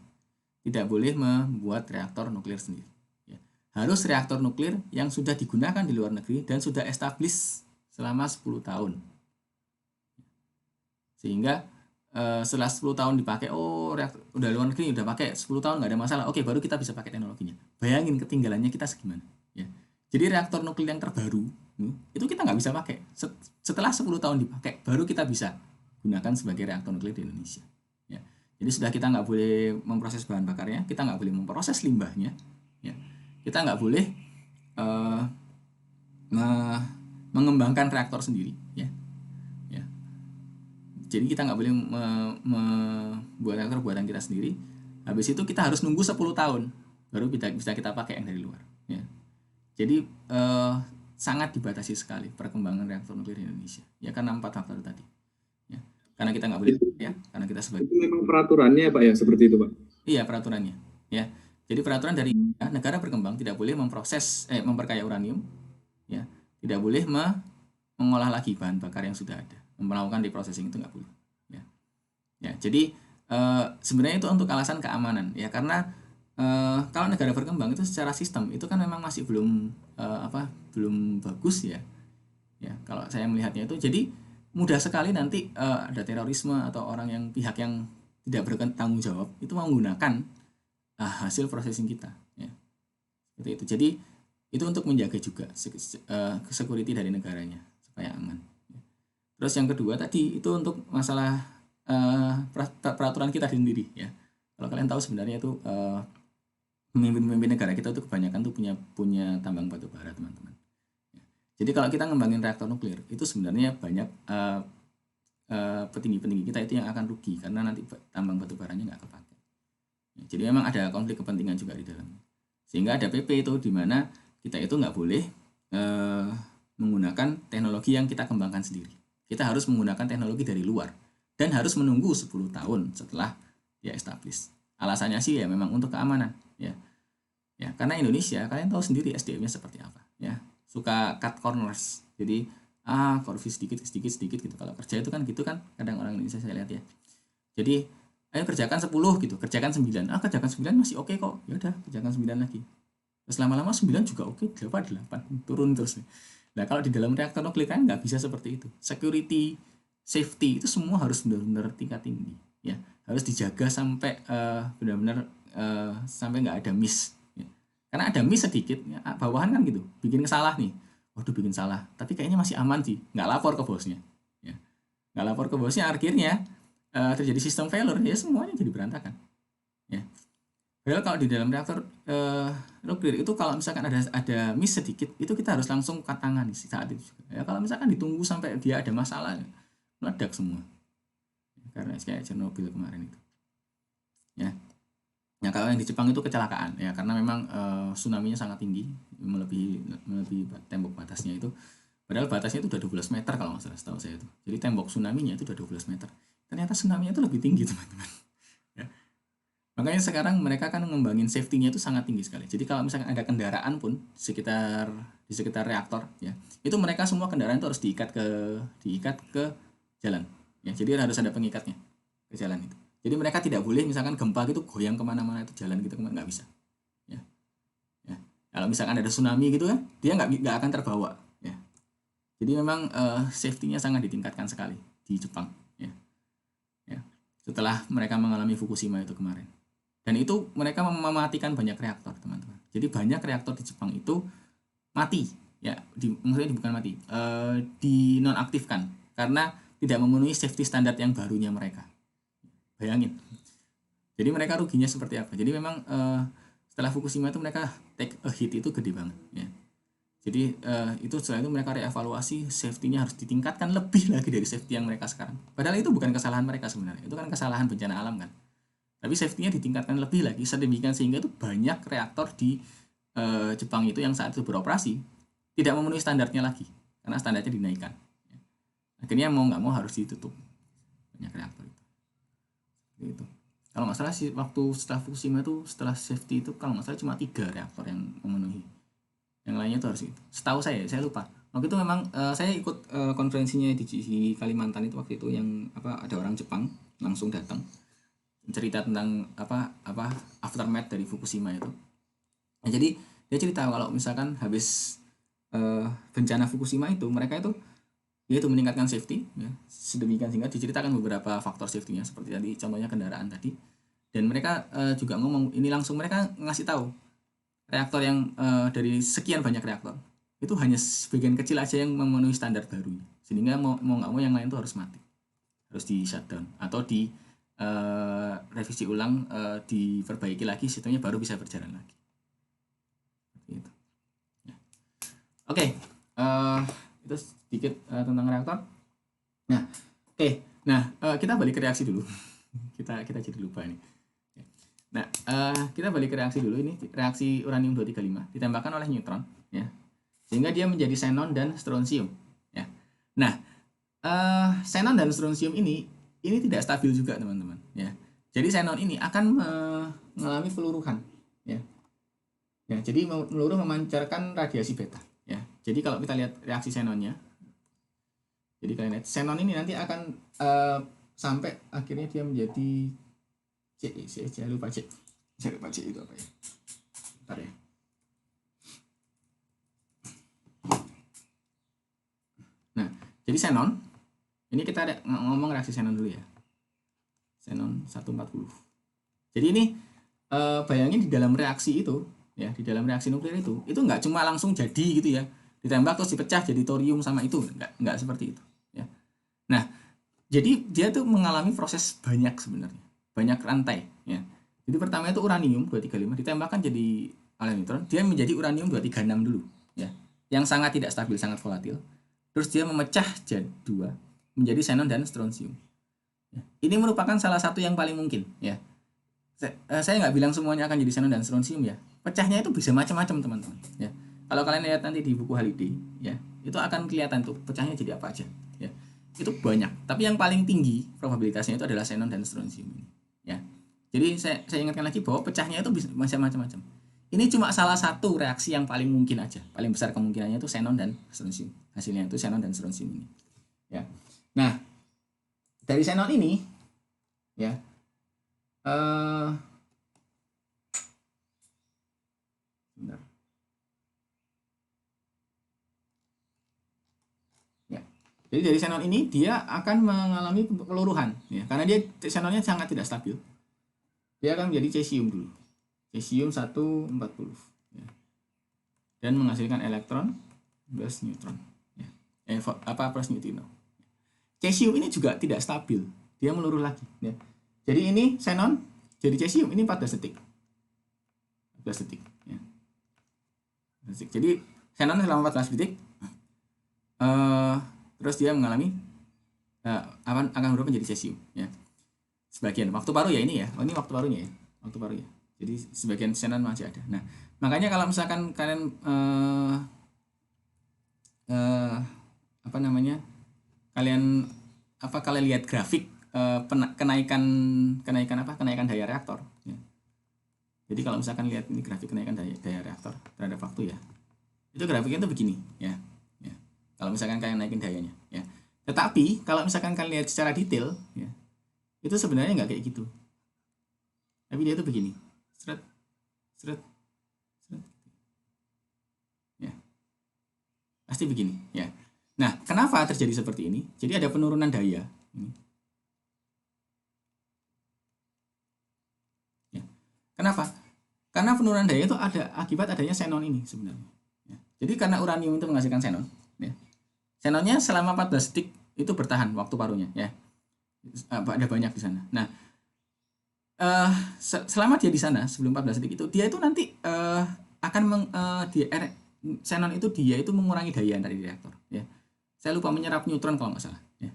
tidak boleh membuat reaktor nuklir sendiri. Ya. Harus reaktor nuklir yang sudah digunakan di luar negeri dan sudah established selama 10 tahun. Sehingga setelah 10 tahun dipakai, reaktor udah luar negeri udah pakai 10 tahun nggak ada masalah, oke baru kita bisa pakai teknologinya. Bayangin ketinggalannya kita segimana. Ya. Jadi reaktor nuklir yang terbaru itu kita nggak bisa pakai. Setelah 10 tahun dipakai, baru kita bisa gunakan sebagai reaktor nuklir di Indonesia. Ya. Jadi sudah kita nggak boleh memproses bahan bakarnya, kita nggak boleh memproses limbahnya, ya. Kita nggak boleh mengembangkan reaktor sendiri, ya. Ya. Jadi kita nggak boleh membuat reaktor buatan kita sendiri. Habis itu kita harus nunggu 10 tahun baru bisa kita pakai yang dari luar, ya. Jadi sangat dibatasi sekali perkembangan reaktor nuklir di Indonesia, ya, karena 4 faktor tadi, ya. Karena kita nggak boleh, ya, karena kita sebagai, itu memang peraturannya Pak ya seperti itu Pak. Iya, peraturannya, ya. Jadi peraturan dari negara berkembang tidak boleh memperkaya uranium, ya, tidak boleh mengolah lagi bahan bakar yang sudah ada, melakukan reprocessing itu nggak boleh, ya. Ya, jadi sebenarnya itu untuk alasan keamanan, ya, karena kalau negara berkembang itu secara sistem itu kan memang masih belum bagus, ya. Ya, kalau saya melihatnya itu jadi mudah sekali nanti ada terorisme atau pihak yang tidak bertanggung jawab itu menggunakan hasil processing kita, ya. Seperti itu. Jadi itu untuk menjaga juga security dari negaranya supaya aman. Terus yang kedua tadi itu untuk masalah peraturan kita sendiri, ya. Kalau kalian tahu sebenarnya itu pemimpin negara kita itu kebanyakan tuh punya tambang batu bara, teman-teman. Jadi kalau kita ngembangin reaktor nuklir itu sebenarnya banyak petinggi-petinggi kita itu yang akan rugi karena nanti tambang batu baranya nggak kepakai. Ya, jadi memang ada konflik kepentingan juga di dalamnya. Sehingga ada PP itu di mana kita itu nggak boleh menggunakan teknologi yang kita kembangkan sendiri. Kita harus menggunakan teknologi dari luar dan harus menunggu 10 tahun setelah dia established. Alasannya sih ya memang untuk keamanan, ya. Ya, karena Indonesia kalian tahu sendiri SDM-nya seperti apa, ya. Suka cut corners. Jadi korupsi sedikit gitu. Kalau kerja itu kan gitu kan, kadang orang Indonesia saya lihat ya. Jadi ayo kerjakan 10 gitu, kerjakan 9. Kerjakan 9 masih oke kok. Ya udah, kerjakan 9 lagi. Terus lama-lama 9 juga oke, 8 turun terus. Nah, kalau di dalam reaktor nuklir kan nggak bisa seperti itu. Security, safety itu semua harus benar-benar tingkat tinggi, ya. Harus dijaga sampai benar-benar sampai nggak ada miss. Ya. Karena ada miss sedikit, ya, bawahan kan gitu, bikin salah nih. Waduh, bikin salah, tapi kayaknya masih aman sih, nggak lapor ke bosnya. Ya. Nggak lapor ke bosnya, akhirnya terjadi sistem failure, ya semuanya jadi berantakan. Ya. Padahal kalau di dalam reaktor nuklir itu kalau misalkan ada miss sedikit, itu kita harus langsung angkat tangan saat itu juga. Ya, kalau misalkan ditunggu sampai dia ada masalah, meledak semua. Karena kayak Chernobyl kemarin itu. Ya. Nah, kalau yang di Jepang itu kecelakaan, ya, karena memang tsunami-nya sangat tinggi, melebihi tembok batasnya itu. Padahal batasnya itu udah 12 meter kalau nggak salah, setahu saya itu. Jadi tembok tsunami-nya itu udah 12 meter. Ternyata tsunami-nya itu lebih tinggi, teman-teman. Ya. Makanya sekarang mereka kan ngembangin safety-nya itu sangat tinggi sekali. Jadi kalau misalkan ada kendaraan pun di sekitar reaktor, ya, itu mereka semua kendaraan itu harus diikat ke jalan. Ya, jadi harus ada pengikatnya ke jalan itu. Jadi mereka tidak boleh misalkan gempa gitu goyang kemana-mana itu jalan gitu, nggak bisa. Ya. Ya. Kalau misalkan ada tsunami gitu kan, dia nggak akan terbawa. Ya. Jadi memang safety-nya sangat ditingkatkan sekali di Jepang. Ya. Ya. Setelah mereka mengalami Fukushima itu kemarin. Dan itu mereka mematikan banyak reaktor, teman-teman. Jadi banyak reaktor di Jepang itu mati. Ya, maksudnya bukan mati, dinonaktifkan karena tidak memenuhi safety standar yang barunya mereka. Bayangin. Jadi mereka ruginya seperti apa? Jadi memang setelah Fukushima itu mereka take a hit itu gede banget. Ya. Jadi itu setelah itu mereka reevaluasi safety-nya harus ditingkatkan lebih lagi dari safety yang mereka sekarang. Padahal itu bukan kesalahan mereka sebenarnya. Itu kan kesalahan bencana alam kan. Tapi safety-nya ditingkatkan lebih lagi sedemikian sehingga itu banyak reaktor di Jepang itu yang saat itu beroperasi tidak memenuhi standarnya lagi karena standarnya dinaikkan. Akhirnya mau nggak mau harus ditutup banyak reaktor itu. Gitu. Kalau nggak salah sih waktu setelah Fukushima itu setelah safety itu kalau nggak salah cuma 3 reaktor yang memenuhi, yang lainnya itu harus itu. Setahu saya lupa. Waktu itu memang saya ikut konferensinya di Kalimantan itu waktu itu yang ada orang Jepang langsung datang cerita tentang aftermath dari Fukushima itu. Nah, jadi dia cerita kalau misalkan habis bencana Fukushima itu mereka itu yaitu meningkatkan safety, ya, sedemikian sehingga diceritakan beberapa faktor safety-nya seperti tadi contohnya kendaraan tadi, dan mereka juga ngomong ini langsung mereka ngasih tahu reaktor yang dari sekian banyak reaktor itu hanya sebagian kecil aja yang memenuhi standar barunya, sehingga mau nggak mau yang lain itu harus mati, harus di shutdown atau di revisi ulang, diperbaiki lagi sistemnya baru bisa berjalan lagi. Gitu. Ya. Oke. Itu sedikit tentang reaktor. Nah, kita balik ke reaksi dulu. kita jadi lupa ini. Nah, kita balik ke reaksi dulu. Ini reaksi uranium 235 ditembakkan oleh neutron, ya, sehingga dia menjadi xenon dan strontium, ya. Nah, xenon dan strontium ini tidak stabil juga, teman-teman, ya. Jadi xenon ini akan mengalami peluruhan, ya. Ya, jadi meluruh memancarkan radiasi beta. Ya, jadi kalau kita lihat reaksi xenonnya, jadi kalian lihat xenon ini nanti akan sampai akhirnya dia menjadi saya lupa C itu apa ya? Bentar ya. Nah, jadi xenon ini kita ngomong reaksi xenon dulu ya. Xenon 140. Jadi ini bayangin di dalam reaksi itu, ya, di dalam reaksi nuklir itu nggak cuma langsung jadi gitu ya, ditembak terus dipecah jadi thorium sama itu, nggak seperti itu, ya. Nah, jadi dia tuh mengalami proses banyak sebenarnya, banyak rantai, ya. Jadi pertama itu uranium 235 ditembakkan jadi oleh neutron, dia menjadi uranium 236 dulu, ya, yang sangat tidak stabil, sangat volatil. Terus dia memecah jadi 2 menjadi xenon dan strontium. Ya. Ini merupakan salah satu yang paling mungkin, ya. Saya nggak bilang semuanya akan jadi xenon dan strontium, ya. Pecahnya itu bisa macam-macam, teman-teman, ya. Kalau kalian lihat nanti di buku Halliday, ya, itu akan kelihatan tuh pecahnya jadi apa aja, ya. Itu banyak, tapi yang paling tinggi probabilitasnya itu adalah xenon dan strontium ini, ya. Jadi saya ingatkan lagi bahwa pecahnya itu bisa macam-macam. Ini cuma salah satu reaksi yang paling mungkin aja. Paling besar kemungkinannya itu xenon dan strontium. Hasilnya itu xenon dan strontium ini. Ya. Nah, dari xenon ini ya bentar. Ya. Jadi dari xenon ini dia akan mengalami peluruhan ya, karena dia xenonnya sangat tidak stabil. Dia akan menjadi cesium dulu. Cesium 140 ya. Dan menghasilkan elektron plus neutron ya. Plus neutrino. Cesium ini juga tidak stabil, dia meluruh lagi ya. Jadi ini xenon jadi cesium ini 14 detik. 14 detik ya. 14 detik. Jadi xenon selama 14 detik terus dia mengalami akan berubah menjadi cesium ya. Sebagian waktu paruh ya ini ya. Oh, ini waktu paruhnya ya. Waktu paruh ya. Jadi sebagian xenon masih ada. Nah, makanya kalau misalkan kalian kalian lihat grafik kenaikan daya reaktor ya. Jadi kalau misalkan lihat ini grafik kenaikan daya reaktor terhadap waktu ya. Itu grafiknya itu begini ya. Ya. Kalau misalkan kalian naikin dayanya ya. Tetapi kalau misalkan kalian lihat secara detail ya, itu sebenarnya nggak kayak gitu. Tapi dia itu begini. Seret, seret, seret. Ya. Pasti begini ya. Nah, kenapa terjadi seperti ini? Jadi ada penurunan daya ini. Ya. Kenapa? Karena penurunan daya itu ada akibat adanya xenon ini sebenarnya. Ya. Jadi karena uranium itu menghasilkan xenon, ya. Xenonnya selama 14 detik itu bertahan waktu paruhnya, ya. Ada banyak di sana. Nah, selama dia di sana sebelum 14 detik itu dia itu nanti xenon itu dia itu mengurangi daya dari reaktor, ya. Saya lupa menyerap neutron kalau nggak salah, ya.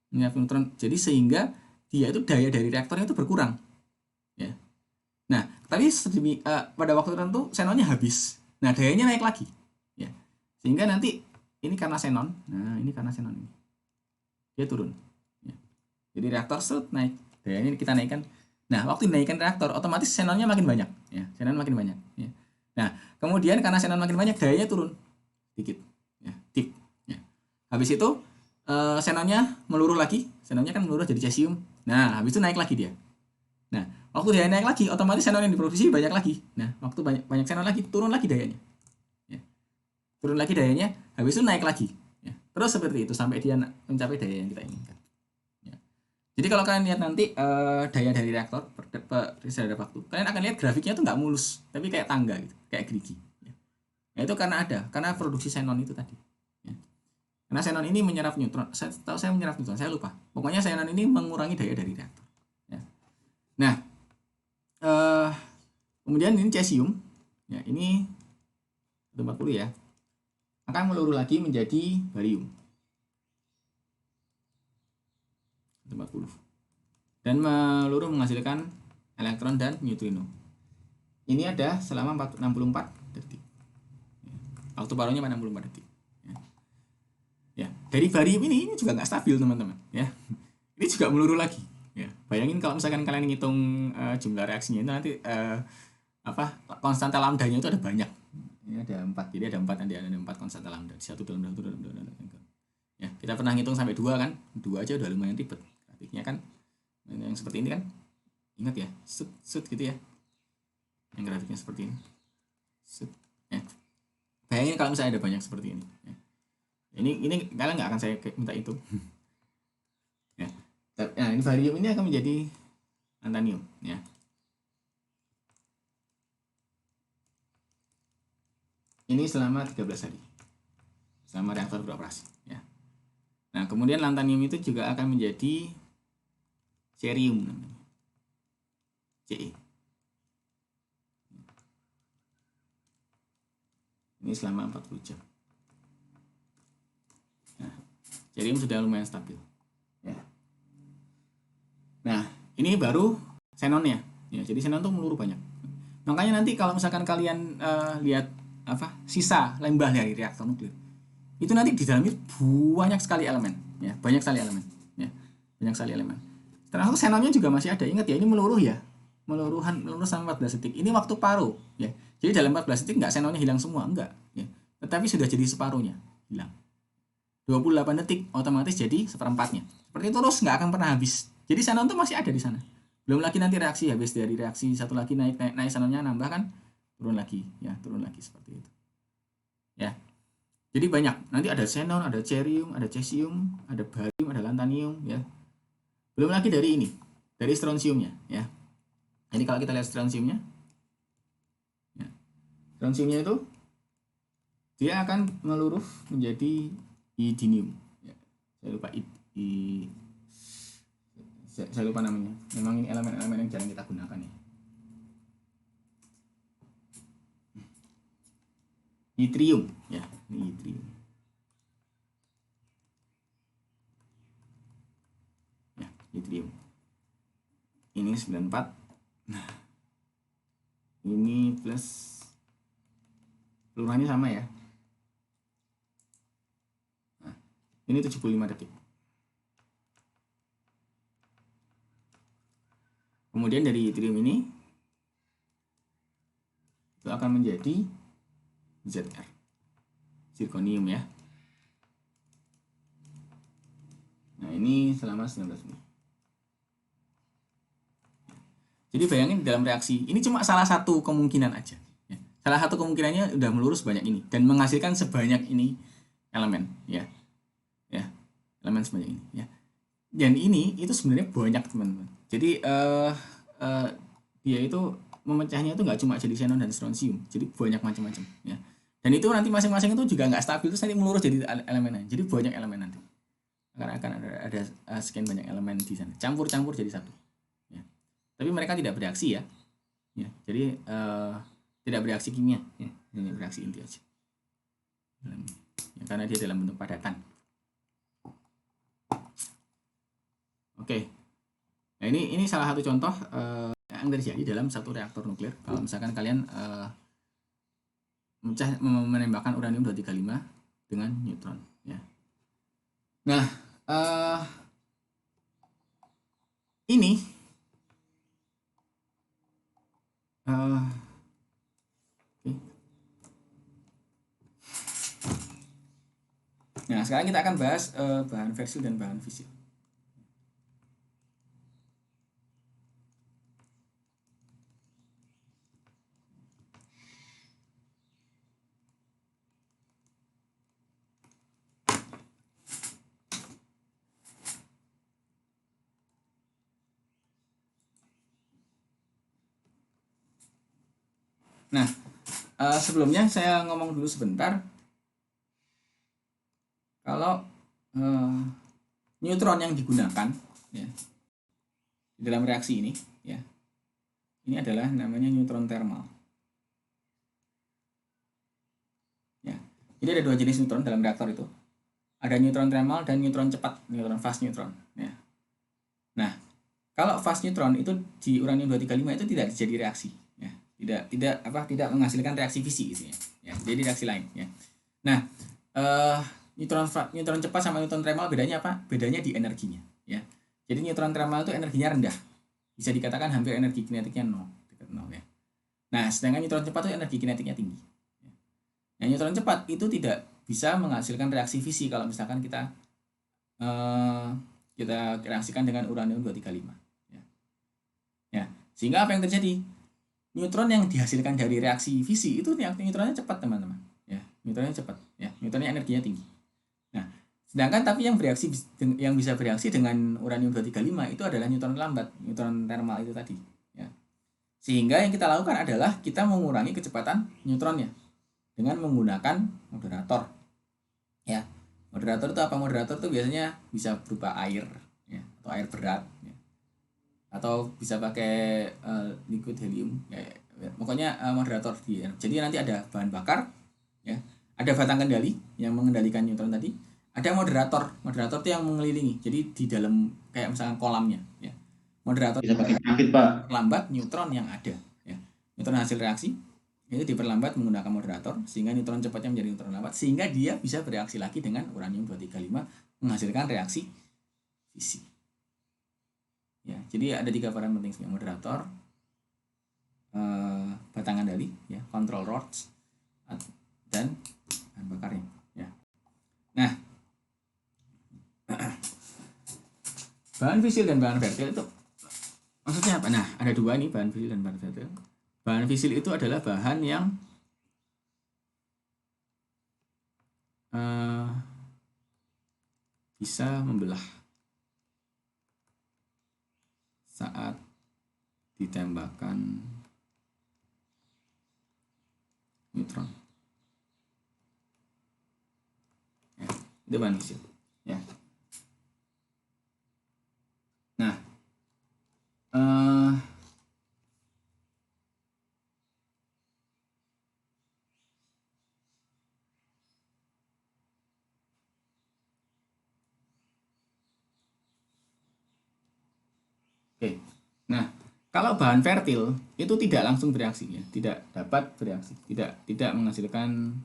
Menyerap neutron. Jadi sehingga dia itu daya dari reaktornya itu berkurang, ya. Nah, tapi pada waktu tertentu xenonnya habis. Nah, dayanya naik lagi, ya. Sehingga nanti ini karena xenon. Nah, ini karena xenon ini. Dia turun, ya. Jadi reaktor naik, dayanya kita naikkan. Nah, waktu dinaikkan reaktor, otomatis xenonnya makin banyak, ya. Xenon makin banyak, ya. Nah, kemudian karena xenon makin banyak, dayanya turun dikit, ya, dip, ya. Habis itu xenonnya meluruh lagi, xenonnya kan meluruh jadi cesium. Nah, habis itu naik lagi dia. Nah, waktu dia naik lagi, otomatis xenon yang diproduksi banyak lagi. Nah, waktu banyak xenon lagi, turun lagi dayanya, ya. Turun lagi dayanya, habis itu naik lagi, ya. Terus seperti itu sampai dia mencapai daya yang kita inginkan. Jadi kalau kalian lihat nanti daya dari reaktor terhadap waktu, kalian akan lihat grafiknya itu nggak mulus, tapi kayak tangga gitu, kayak gerigi. Ya. Nah, itu karena produksi xenon itu tadi. Ya. Karena xenon ini menyerap neutron, saya menyerap neutron, saya lupa. Pokoknya xenon ini mengurangi daya dari reaktor. Ya. Nah, kemudian ini cesium, ya ini 40 ya, akan meluruh lagi menjadi barium. 40 dan meluruh menghasilkan elektron dan neutrino. Ini ada selama 64 detik. Waktu paruhnya 64 detik. Ya, dari barium ini juga nggak stabil teman-teman. Ya, ini juga meluruh lagi. Ya, bayangin kalau misalkan kalian ngitung jumlah reaksinya itu nanti konstanta lambdanya itu ada banyak. Ini ada 4, jadi ada 4 konstanta lambda. Satu dalam. Ya, kita pernah ngitung sampai 2 kan? 2 aja udah lumayan ribet. Grafiknya kan yang seperti ini kan. Ingat ya, shoot gitu ya. Yang grafiknya seperti ini. Shoot. Ya. Bayangin kalau misalnya ada banyak seperti ini. Ya. Ini kalian nggak akan saya minta itu. Ya. Nah, ini barium ini akan menjadi lantanium, ya. Ini selama 13 hari. Selama reaktor beroperasi, ya. Nah, kemudian lantanium itu juga akan menjadi cerium namanya. Ce. Ini selama 40 jam. Nah, cerium sudah lumayan stabil. Ya. Nah, ini baru xenonnya. Ya, jadi xenon itu meluruh banyak. Makanya nanti kalau misalkan kalian lihat sisa limbah dari reaktor nuklir, itu nanti di dalamnya banyak sekali elemen, ya, banyak sekali elemen, ya, banyak sekali elemen. Termasuk xenonnya juga masih ada. Ingat ya, ini meluruh ya, meluruh sampai 14 detik. Ini waktu paruh, ya. Jadi dalam 14 detik nggak xenonnya hilang semua, enggak ya. Tetapi sudah jadi separuhnya hilang. 28 detik otomatis jadi seperempatnya. Seperti itu terus nggak akan pernah habis. Jadi xenon itu masih ada di sana. Belum lagi nanti reaksi habis dari reaksi satu lagi naik xenonnya nambah kan turun lagi ya, turun lagi seperti itu. Ya. Jadi banyak. Nanti ada xenon, ada cerium, ada cesium, ada barium, ada lantanium ya. Belum lagi dari ini, dari strontiumnya ya. Jadi kalau kita lihat strontiumnya ya. Strontiumnya itu dia akan meluruh menjadi iridium ya. Saya lupa namanya. Memang ini elemen-elemen yang jarang kita gunakan ya. Yttrium ya, ini yttrium. Ya, yttrium. Ini 94. Nah, ini plus peluruhannya sama ya. Nah, ini 75 detik. Kemudian dari yttrium ini itu akan menjadi ZR, zirconium ya. Nah ini selama 19 menit. Jadi bayangin dalam reaksi ini cuma salah satu kemungkinan aja. Ya. Salah satu kemungkinannya udah melurus sebanyak ini dan menghasilkan sebanyak ini elemen ya, ya elemen sebanyak ini ya. Dan ini itu sebenarnya banyak teman-teman. Jadi dia itu memecahnya itu nggak cuma jadi xenon dan strontium, jadi banyak macam-macam ya. Dan itu nanti masing-masing itu juga nggak stabil, terus nanti melurus jadi elemen. Jadi banyak elemen nanti. Karena akan ada sekian banyak elemen di sana, campur-campur jadi satu. Ya. Tapi mereka tidak bereaksi ya. Ya. Jadi tidak bereaksi kimia, ya. Hanya bereaksi inti aja. Ya, karena dia dalam bentuk padatan. Oke. Nah ini salah satu contoh yang terjadi dalam satu reaktor nuklir. Kalau misalkan kalian menembakkan uranium-235 dengan neutron ya. Nah ini okay. Nah sekarang kita akan bahas bahan fusel dan bahan fisil. Nah, sebelumnya saya ngomong dulu sebentar kalau neutron yang digunakan ya, di dalam reaksi ini ya, ini adalah namanya neutron thermal. Ya, jadi ada dua jenis neutron dalam reaktor itu. Ada neutron thermal dan neutron cepat, neutron fast neutron. Ya. Nah, kalau fast neutron itu di uranium 235 itu tidak terjadi reaksi. Tidak menghasilkan reaksi fisi gitu ya. Jadi reaksi lain ya. Nah, neutron cepat sama neutron thermal bedanya apa? Bedanya di energinya ya. Jadi neutron thermal itu energinya rendah. Bisa dikatakan hampir energi kinetiknya 0, dekat 0 ya. Nah, sedangkan neutron cepat itu energi kinetiknya tinggi. Nah, neutron cepat itu tidak bisa menghasilkan reaksi fisi kalau misalkan kita reaksikan dengan uranium 235 ya. Ya, sehingga apa yang terjadi? Neutron yang dihasilkan dari reaksi fisi itu neutronnya cepat teman-teman ya, neutronnya cepat ya, neutronnya energinya tinggi. Nah sedangkan tapi yang bisa bereaksi dengan uranium 235 itu adalah neutron lambat, neutron thermal itu tadi ya. Sehingga yang kita lakukan adalah kita mengurangi kecepatan neutronnya dengan menggunakan moderator ya. Moderator itu apa? Moderator itu biasanya bisa berupa air ya, atau air berat ya, atau bisa pakai liquid helium ya. Pokoknya moderator dia. Jadi nanti ada bahan bakar ya, ada batang kendali yang mengendalikan neutron tadi, ada moderator itu yang mengelilingi, jadi di dalam kayak misalkan kolamnya ya. Moderator bisa pakai rakit Pak, lambat neutron yang ada ya. Neutron hasil reaksi itu diperlambat menggunakan moderator sehingga neutron cepatnya menjadi neutron lambat, sehingga dia bisa bereaksi lagi dengan uranium 235 menghasilkan reaksi fisi. Ya, jadi ada 3 peran penting sebagai moderator, batang kendali ya, control rods dan bahan bakarnya ya. Nah, bahan fisil dan bahan vertil itu maksudnya apa? Nah, ada dua nih, bahan fisil dan bahan vertil. Bahan fisil itu adalah bahan yang bisa membelah saat ditembakkan neutron. Ya, itu bahan fisil. Ya. Nah, oke. Nah, kalau bahan vertil itu tidak langsung bereaksi ya, tidak dapat bereaksi, tidak menghasilkan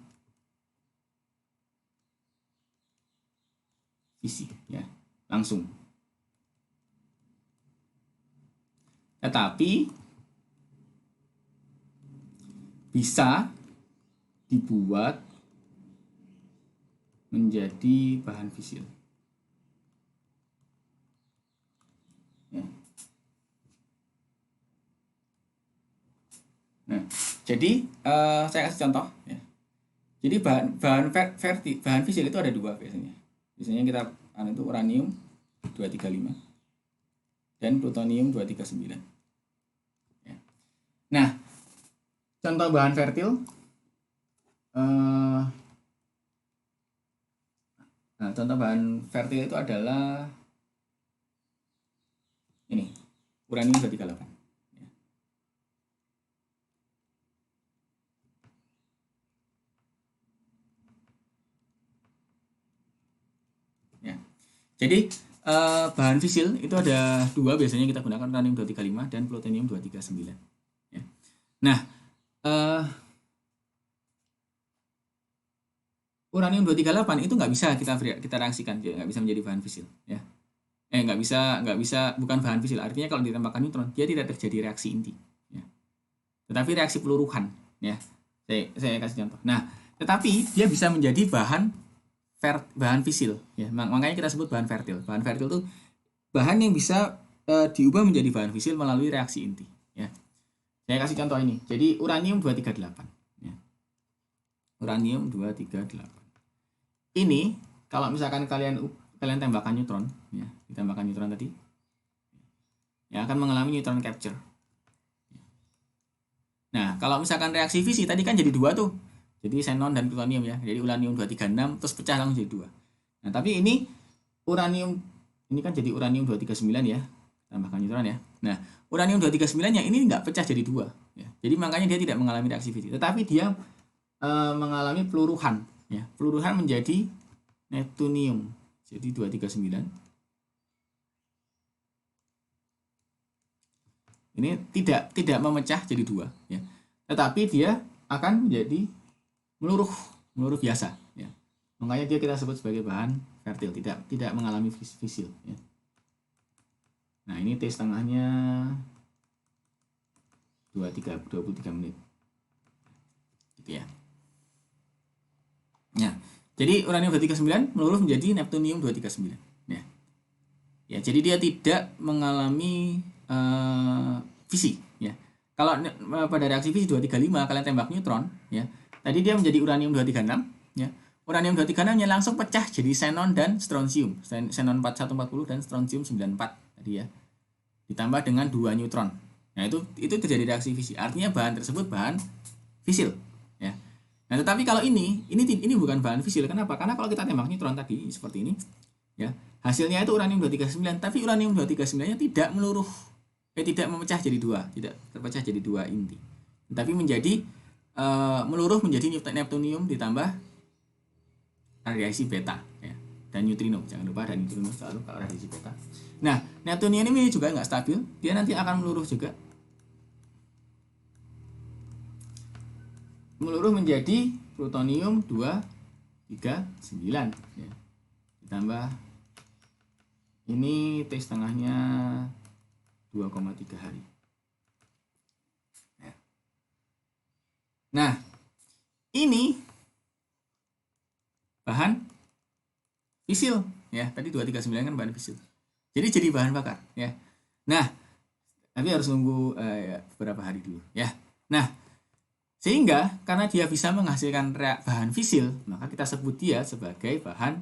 fisi ya, langsung. Tetapi bisa dibuat menjadi bahan fisil. Ya. Nah, jadi saya kasih contoh ya. Jadi bahan fisil itu ada dua biasanya. Biasanya kita itu uranium 235 dan plutonium 239. Ya. Nah, contoh bahan vertil contoh bahan vertil itu adalah ini, uranium 238. Ya. Jadi bahan fisil itu ada dua biasanya kita gunakan, uranium 235 dan plutonium 239. Ya. Nah, uranium 238 itu nggak bisa kita reaksikan, dia nggak bisa menjadi bahan fisil ya. Nggak bisa, bukan bahan fisil, artinya kalau ditembakkan neutron dia tidak terjadi reaksi inti ya. Tetapi reaksi peluruhan ya. Saya kasih contoh. Nah, tetapi dia bisa menjadi bahan fisil ya. Makanya kita sebut bahan vertil. Bahan vertil itu bahan yang bisa diubah menjadi bahan fisil melalui reaksi inti ya. Saya kasih contoh ini. Jadi uranium 238 ya. Uranium 238. Ini kalau misalkan kalian tembakan neutron ya, ditembakkan neutron tadi ya, akan mengalami neutron capture. Nah, kalau misalkan reaksi fisi tadi kan jadi dua tuh. Jadi xenon dan plutonium ya. Jadi uranium 236 terus pecah langsung jadi dua. Nah, tapi ini uranium ini kan jadi uranium 239 ya. Tambahkan neutron ya. Nah, uranium 239-nya ini nggak pecah jadi dua ya. Jadi makanya dia tidak mengalami reaksi fisi, tetapi dia mengalami peluruhan ya. Peluruhan menjadi neptunium. Jadi 239. Ini tidak memecah jadi dua ya. Tetapi dia akan menjadi meluruh biasa ya. Makanya dia kita sebut sebagai bahan vertil, tidak mengalami fisil ya. Nah, ini T setengahnya 23 menit. Gitu ya. Nah, jadi uranium 239 meluruh menjadi neptunium 239 ya. Ya, jadi dia tidak mengalami fisi ya. Kalau pada reaksi fisi 235 kalian tembak neutron ya. Tadi dia menjadi uranium 236 ya. Uranium 236-nya langsung pecah jadi xenon dan strontium. Xenon 4140 dan strontium 94 tadi ya. Ditambah dengan 2 neutron. Nah, itu terjadi reaksi fisi. Artinya bahan tersebut bahan fisil ya. Nah, tetapi kalau ini bukan bahan fisil. Kenapa? Karena kalau kita tembak neutron tadi seperti ini ya, hasilnya itu uranium 239, tapi uranium 239-nya tidak tidak memecah jadi dua, tidak terpecah jadi dua inti, tapi menjadi meluruh menjadi neptunium ditambah radiasi beta ya, dan neutrino. Jangan lupa ada neutrino selalu kalau radiasi beta. Nah, neptunium ini juga nggak stabil, dia nanti akan meluruh juga, meluruh menjadi plutonium 239 ya. Ditambah ini T setengahnya 2,3 hari. Ya. Nah, ini bahan fisil ya. Tadi 239 kan bahan fisil. Jadi bahan bakar ya. Nah, tapi harus nunggu beberapa hari dulu ya. Nah, sehingga karena dia bisa menghasilkan bahan fisil, maka kita sebut dia sebagai bahan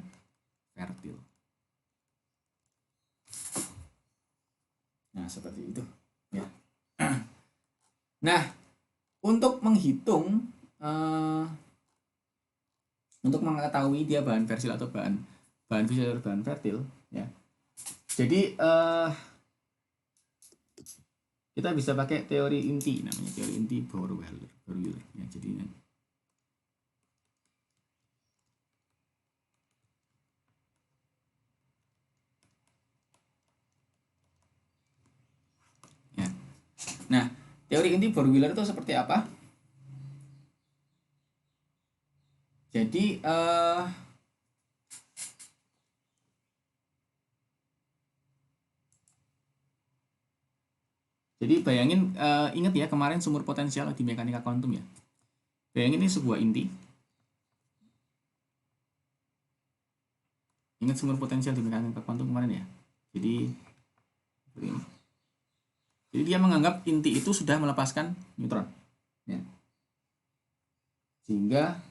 fertil. Nah, seperti itu ya. Nah, untuk menghitung untuk mengetahui dia bahan fisil atau bahan fisil atau bahan fertil ya. Jadi kita bisa pakai teori inti, namanya teori inti Bohr-Wheeler ya. Jadi ya. Nah, teori inti Bohr-Wheeler itu seperti apa? Jadi bayangin, ingat ya kemarin sumur potensial di mekanika kuantum ya. Bayangin ini sebuah inti. Ingat sumur potensial di mekanika kuantum kemarin ya. Jadi dia menganggap inti itu sudah melepaskan neutron. Ya. Sehingga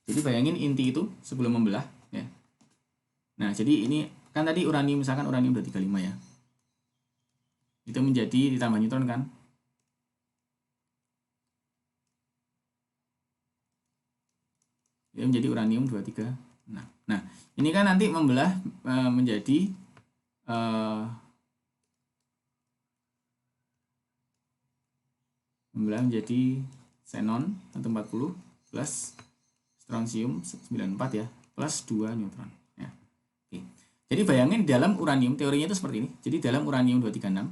jadi bayangin inti itu sebelum membelah ya. Nah, jadi ini kan tadi uranium, misalkan uranium 235 ya. Itu menjadi ditambah neutron kan. Dia menjadi uranium 236. Nah, ini kan nanti membelah menjadi xenon 140 plus strontium 94 ya, plus 2 neutron ya. Oke. Jadi bayangin dalam uranium, teorinya itu seperti ini. Jadi dalam uranium 236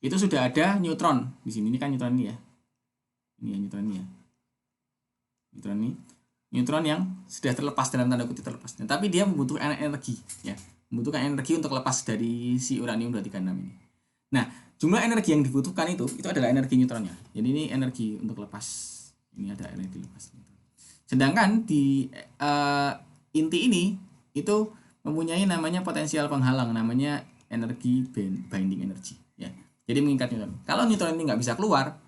itu sudah ada neutron di sini. Ini kan neutron ini ya. Ini ya neutron ini ya. Neutron ini. Neutron yang sudah terlepas, dalam tanda kutip terlepas. Nah, tapi dia membutuhkan energi ya. Membutuhkan energi untuk lepas dari si uranium 236 ini. Nah, jumlah energi yang dibutuhkan itu adalah energi neutronnya. Jadi ini energi untuk lepas. Ini ada energi lepas. Sedangkan di inti ini itu mempunyai namanya potensial penghalang, namanya energi binding energy ya. Jadi mengikat neutron. Kalau neutron ini nggak bisa keluar,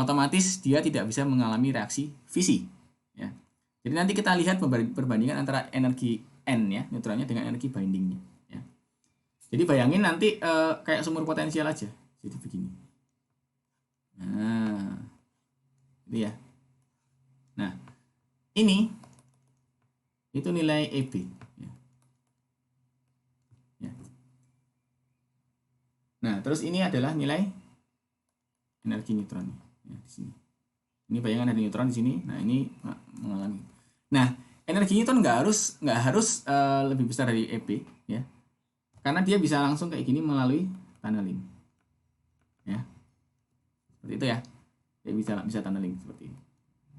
otomatis dia tidak bisa mengalami reaksi fisi ya. Jadi nanti kita lihat perbandingan antara energi N ya, neutronnya, dengan energi bindingnya ya. Jadi bayangin nanti kayak sumur potensial aja. Jadi begini. Nah, ini ya. Nah, ini itu nilai EB ya. Ya. Nah, terus ini adalah nilai energi neutron ya, di sini. Ini bayangan ada neutron di sini. Nah, ini mengalami. Nah, energi neutron nggak harus lebih besar dari EB ya. Karena dia bisa langsung kayak gini melalui tunneling. Ya. Seperti itu ya. Dia bisa tunneling seperti ini.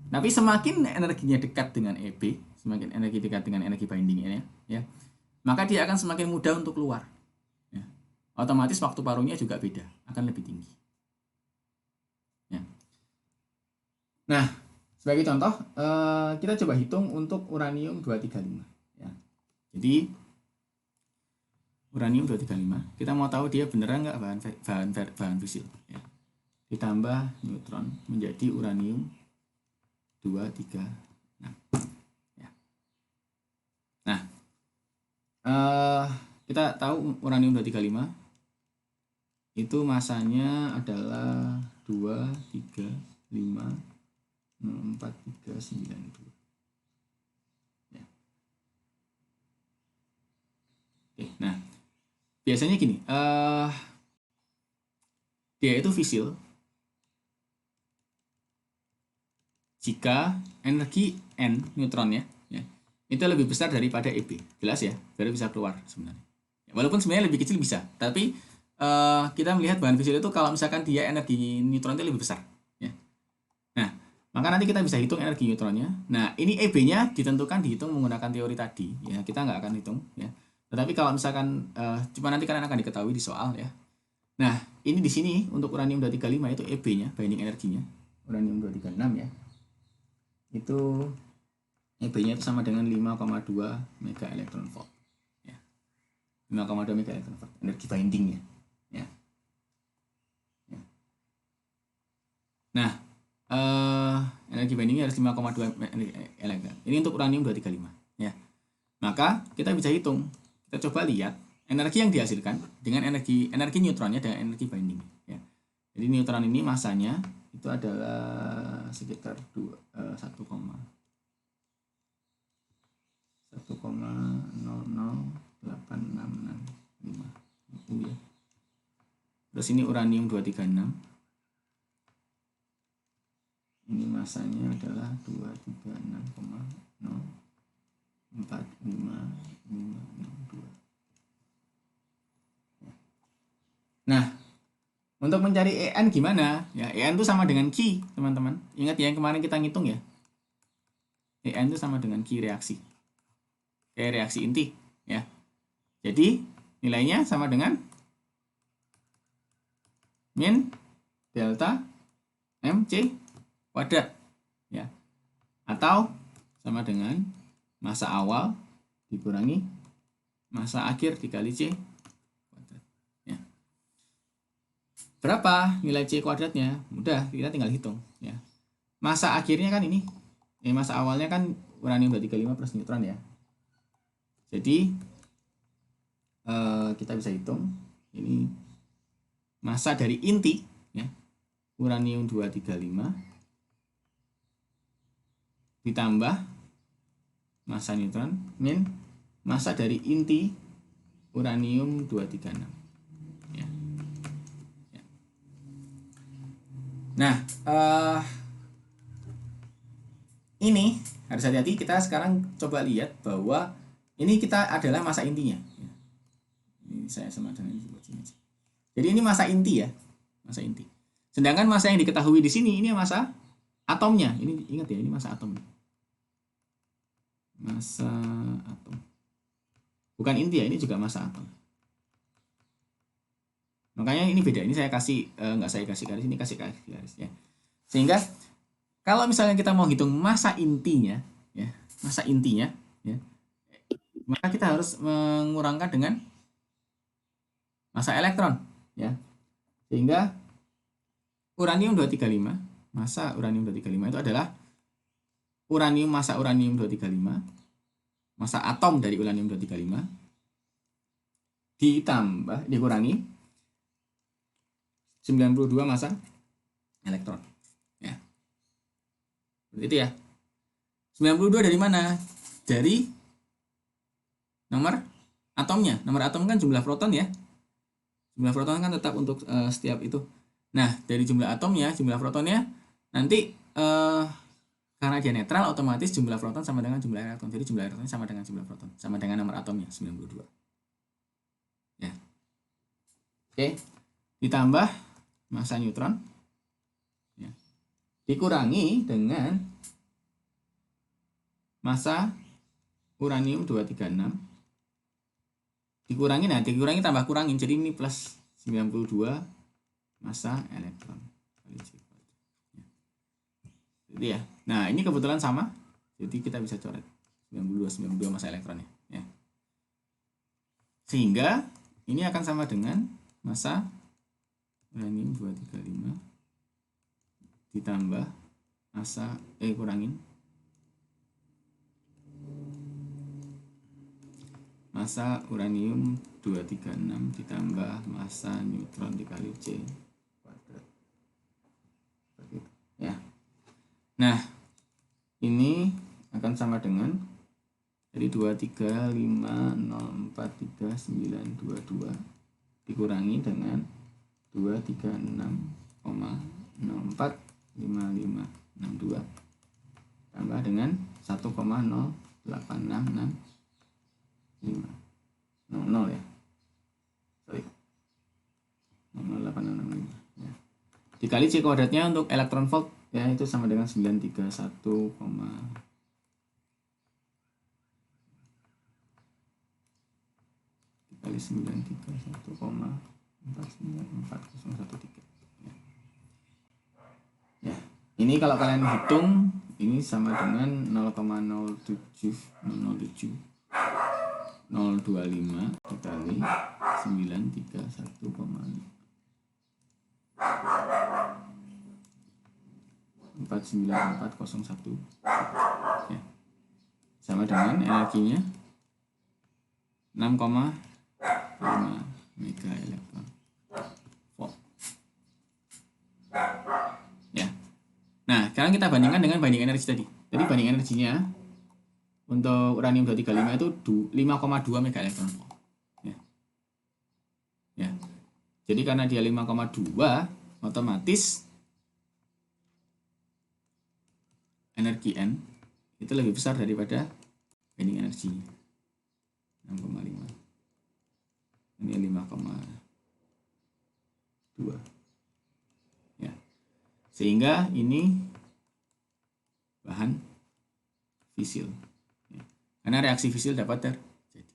Tapi semakin energinya dekat dengan EB, semakin energi dekat dengan energi bindingnya ya, maka dia akan semakin mudah untuk keluar. Ya. Otomatis waktu paruhnya juga beda, akan lebih tinggi. Ya. Nah, sebagai contoh, kita coba hitung untuk uranium 235. Ya. Jadi uranium 235, kita mau tahu dia beneran nggak bahan fisil. Ya. Ditambah neutron menjadi uranium 236. Ya. Nah, kita tahu uranium 235 itu masanya adalah 235,4392. Ya. Oke, nah biasanya gini, dia itu fisil jika energi N neutronnya ya, itu lebih besar daripada EB. Jelas ya, baru bisa keluar sebenarnya. Walaupun sebenarnya lebih kecil bisa, tapi kita melihat bahan fisil itu kalau misalkan dia energi neutron itu lebih besar ya. Nah, Maka nanti kita bisa hitung energi neutronnya. Nah, ini EB-nya ditentukan dihitung menggunakan teori tadi. Ya, kita nggak akan hitung. Ya. Tetapi kalau misalkan, cuma nanti kalian akan diketahui di soal ya. Nah, ini di sini untuk uranium 235 itu EB-nya, binding energinya. Uranium 236 ya. Itu EB-nya itu sama dengan 5,2 mega elektron volt. Ya. 5,2 mega elektron volt energi bindingnya. Ya. Ya. Nah, energi bindingnya harus 5,2 elektron. Ini untuk uranium 235 ya. Maka kita bisa hitung. Kita coba lihat energi yang dihasilkan dengan energi neutronnya dengan energi binding ya. Jadi neutron ini masanya itu adalah sekitar 1,00866 itu ya. Terus ini uranium 236. Ini masanya adalah 236,045562. Nah, untuk mencari EN gimana? Ya, EN itu sama dengan Q, teman-teman. Ingat ya yang kemarin kita ngitung ya. EN itu sama dengan Q reaksi. Kayak reaksi inti, ya. Jadi, nilainya sama dengan min delta MC kuadrat, ya. Atau sama dengan massa awal dikurangi massa akhir dikali C kuadrat, ya. Berapa nilai C kuadratnya? Mudah, kita tinggal hitung ya. Massa akhirnya kan ini. Massa awalnya kan uranium 235 plus neutron ya. Jadi kita bisa hitung ini massa dari inti ya. Uranium 235 ditambah massa neutron min massa dari inti uranium 236 ya. Ya. Nah, ini harus hati-hati. Kita sekarang coba lihat bahwa ini kita adalah massa intinya. Ini saya sama dengan ini. Jadi ini massa inti ya, massa inti. Sedangkan massa yang diketahui di sini ini massa atomnya. Ini ingat ya, ini massa atom. Massa atom. Bukan inti ya, ini juga massa atom. Makanya ini beda. Ini saya kasih nggak saya kasih garis, ini kasih garis ya. Sehingga kalau misalnya kita mau hitung massa intinya, ya, massa intinya, ya, maka kita harus mengurangkan dengan massa elektron, ya. Sehingga uranium 235, massa uranium 235 itu adalah massa uranium 235, massa atom dari uranium 235 dikurangi 92 massa elektron, ya. Itu ya. 92 dari mana? Dari nomor atomnya. Nomor atom kan jumlah proton ya. Jumlah proton kan tetap untuk setiap itu. Nah, dari jumlah atomnya, jumlah protonnya nanti karena dia netral otomatis jumlah proton sama dengan jumlah elektron. Jadi jumlah elektronnya sama dengan jumlah proton, sama dengan nomor atomnya 92. Ya. Oke. Ditambah massa neutron ya. Dikurangi dengan massa uranium 236 dikurangi tambah kurangin, jadi ini plus 92 massa elektron kali C kuadrat. Jadi ya. Nah, ini kebetulan sama. Jadi kita bisa coret 92 massa elektronnya ya. Sehingga ini akan sama dengan massa uranium 235 ditambah massa kurangin massa uranium 236 ditambah massa neutron dikali C kuadrat. Ya. Nah, ini akan sama dengan jadi 235043922 dikurangi dengan 236,045562 tambah dengan 1,0866 00 ya. Sorry. 0,0865 ya. Dikali C kuadratnya untuk elektron volt ya itu sama dengan 931, kali 931,494013. Ya, ini kalau kalian hitung ini sama dengan 0,07007 025 dikali 931,49401, ya, sama dengan energinya 6,5 mega elektron volt. Ya. Nah, sekarang kita bandingkan dengan banding energi tadi. Jadi banding energinya untuk uranium 235 itu 5,2 mega elektron volt. Ya. Ya. Jadi karena dia 5,2, otomatis energi N itu lebih besar daripada banding energi 6,5. Ini 5,2. Ya. Sehingga ini bahan fisil. Ya. Karena reaksi fisil dapat terjadi.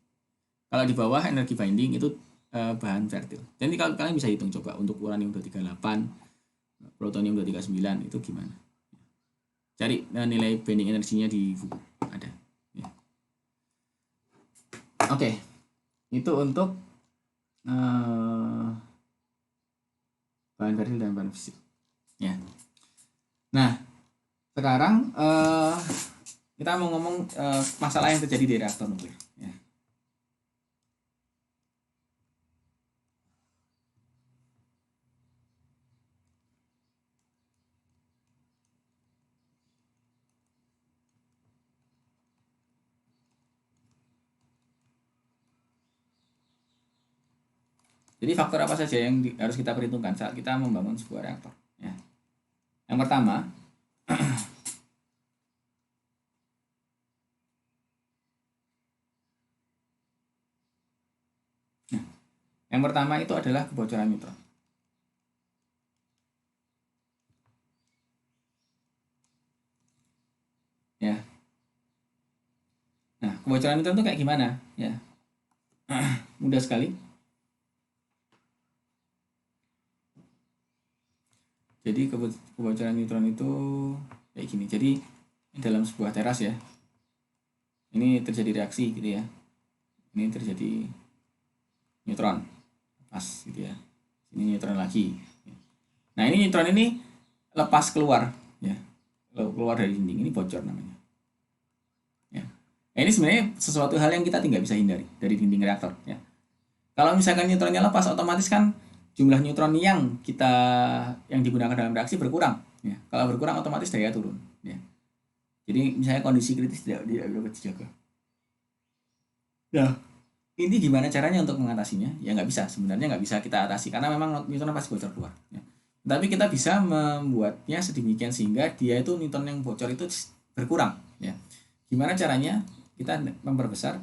Kalau di bawah energi binding itu bahan fertil. Jadi kalau kalian bisa hitung coba untuk uranium 238, plutonium 239 itu gimana? Cari nilai binding energinya di buku ada. Ya. Oke, itu untuk bahan fertil dan bahan fisik. Ya. Nah, sekarang kita mau ngomong masalah yang terjadi di reaktor nuklir. Ya. Jadi faktor apa saja yang harus kita perhitungkan saat kita membangun sebuah reaktor? Ya. Yang pertama, itu adalah kebocoran neutron. Ya. Nah, kebocoran neutron itu kayak gimana? Ya, mudah sekali. Jadi kebocoran neutron itu kayak gini. Jadi dalam sebuah teras ya, ini terjadi reaksi gitu ya. Ini terjadi neutron, pas gitu ya. Ini neutron lagi. Nah ini neutron ini lepas keluar ya, keluar dari dinding, ini bocor namanya. Ya. Nah, ini sebenarnya sesuatu hal yang kita tidak bisa hindari dari dinding reaktor ya. Kalau misalkan neutronnya lepas, otomatis kan jumlah neutron yang digunakan dalam reaksi berkurang ya. Kalau berkurang otomatis daya turun ya. Jadi misalnya kondisi kritis tidak dapat dijaga. Nah, ini gimana caranya untuk mengatasinya? Ya nggak bisa, sebenarnya nggak bisa kita atasi karena memang neutron pasti bocor keluar ya. Tapi kita bisa membuatnya sedemikian sehingga dia itu neutron yang bocor itu berkurang ya. Gimana caranya? Kita memperbesar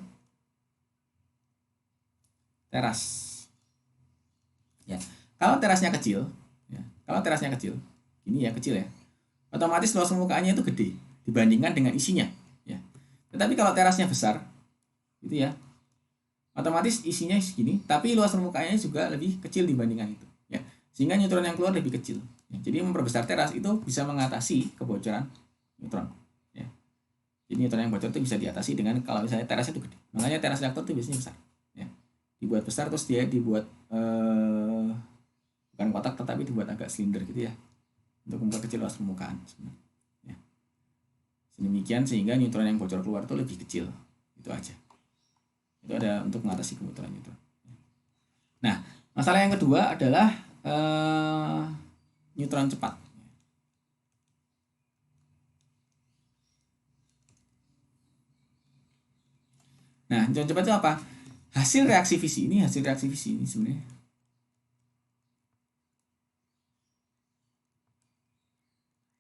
teras. Ya, kalau terasnya kecil, ini ya kecil ya, otomatis luas permukaannya itu gede dibandingkan dengan isinya, ya. Tetapi kalau terasnya besar, gitu ya, otomatis isinya segini, tapi luas permukaannya juga lebih kecil dibandingkan itu, ya. Sehingga neutron yang keluar lebih kecil. Ya. Jadi memperbesar teras itu bisa mengatasi kebocoran neutron, ya. Jadi neutron yang bocor itu bisa diatasi dengan kalau misalnya terasnya itu gede. Makanya teras reaktor itu biasanya besar, ya. Dibuat besar terus dia dibuat bukan kotak tetapi dibuat agak silinder gitu ya, untuk memperkecil luas permukaan sebenarnya. Ya. Sedemikian sehingga neutron yang bocor keluar itu lebih kecil, itu aja. Itu ada untuk mengatasi kebocoran neutron. Nah, masalah yang kedua adalah neutron cepat. Nah, neutron cepat itu apa? Hasil reaksi fisi ini sebenarnya.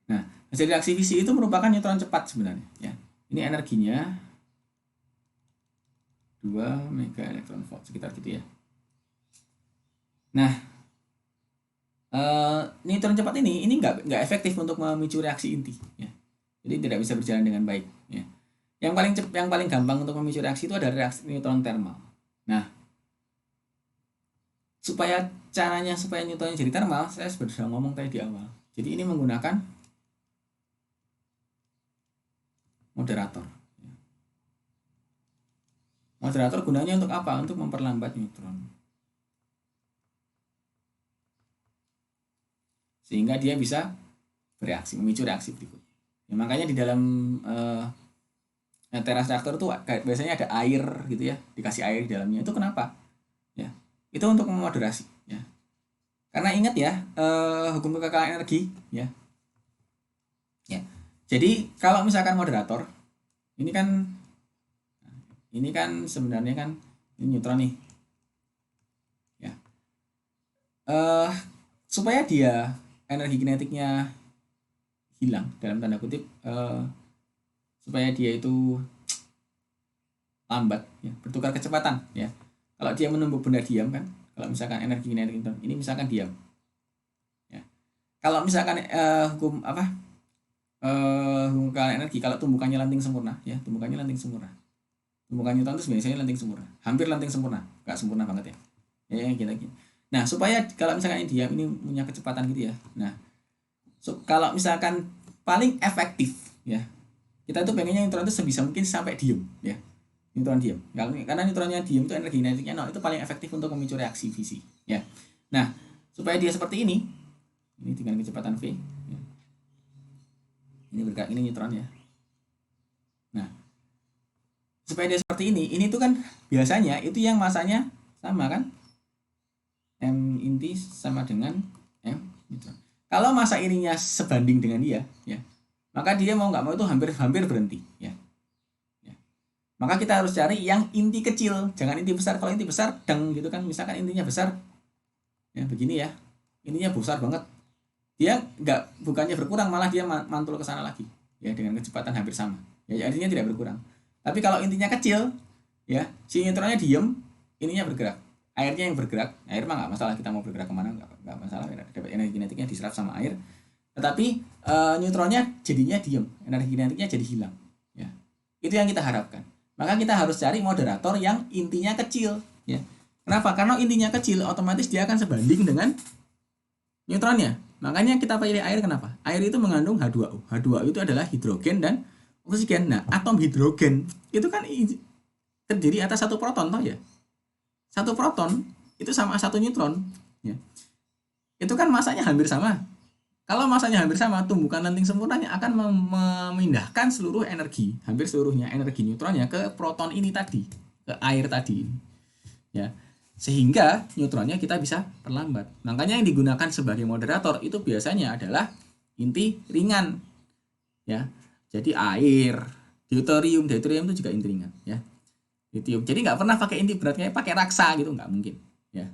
Nah, hasil reaksi fisi itu merupakan neutron cepat sebenarnya, ya. Ini energinya 2 mega elektron volt sekitar gitu ya. Nah, neutron cepat ini nggak efektif untuk memicu reaksi inti, ya. Jadi tidak bisa berjalan dengan baik, ya. Yang paling gampang untuk memicu reaksi itu adalah reaksi neutron thermal. Nah, supaya neutronnya jadi thermal, saya sudah ngomong tadi di awal. Jadi ini menggunakan moderator. Moderator gunanya untuk apa? Untuk memperlambat neutron, sehingga dia bisa bereaksi, memicu reaksi berikutnya. Ya, makanya di dalam teras reaktor itu biasanya ada air gitu ya, dikasih air di dalamnya. Itu kenapa? Ya, itu untuk memoderasi, ya. Karena ingat ya, hukum kekekalan energi, ya. Ya. Jadi kalau misalkan moderator, ini kan sebenarnya kan ini neutron nih, ya. Supaya dia energi kinetiknya hilang dalam tanda kutip, supaya dia itu lambat, ya, bertukar kecepatan, ya. Kalau dia menumbuk benda diam kan, kalau misalkan energi kinetik ini misalkan diam, ya. Kalau misalkan hukum kekekalan energi, kalau tumbukannya lanting sempurna, ya, tumbukan neutron itu biasanya lanting sempurna, hampir lanting sempurna, nggak sempurna banget, ya, gitu. Nah, supaya kalau misalkan ini diam, ini punya kecepatan gitu ya. Nah, kalau misalkan paling efektif, ya, kita tuh pengennya neutron itu sebisa mungkin sampai diem, ya, neutron diem. Karena neutronnya diem itu energi kinetiknya nol, itu paling efektif untuk memicu reaksi fisi, ya. Nah, supaya dia seperti ini dengan kecepatan v, ya. Ini bergerak, ini neutron, ya. Nah, supaya dia seperti ini tuh kan biasanya itu yang masanya sama kan, M inti sama dengan M neutron. Kalau masa ininya sebanding dengan dia, ya, maka dia mau nggak mau itu hampir berhenti, ya. Maka kita harus cari yang inti kecil, jangan inti besar. Kalau inti besar deng gitu kan, misalkan intinya besar, ya begini ya, intinya besar banget, dia bukannya berkurang, malah dia mantul ke sana lagi, ya, dengan kecepatan hampir sama, ya, artinya tidak berkurang. Tapi kalau intinya kecil, ya, si neutronnya diem, ininya bergerak, airnya yang bergerak. Air mah nggak masalah, kita mau bergerak kemana nggak masalah, dapat energi kinetiknya diserap sama air. Tetapi neutronnya jadinya diem, energi kinetiknya jadi hilang, ya. Itu yang kita harapkan. Maka kita harus cari moderator yang intinya kecil, ya. Kenapa? Karena intinya kecil, otomatis dia akan sebanding dengan neutronnya. Makanya kita pilih air. Kenapa? Air itu mengandung H2O. H2O itu adalah hidrogen dan oksigen. Nah, atom hidrogen itu kan terdiri atas satu proton, toh ya. Satu proton itu sama satu neutron, ya. Itu kan masanya hampir sama. Kalau masanya hampir sama, tumbukan lanting sempurnanya akan memindahkan seluruh energi, hampir seluruhnya energi neutronnya ke proton ini tadi, ke air tadi, ya. Sehingga neutronnya kita bisa perlambat. Makanya yang digunakan sebagai moderator itu biasanya adalah inti ringan, ya. Jadi air, deuterium itu juga inti ringan, ya. Lithium. Jadi nggak pernah pakai inti berat kayak pakai raksa gitu, nggak mungkin, ya.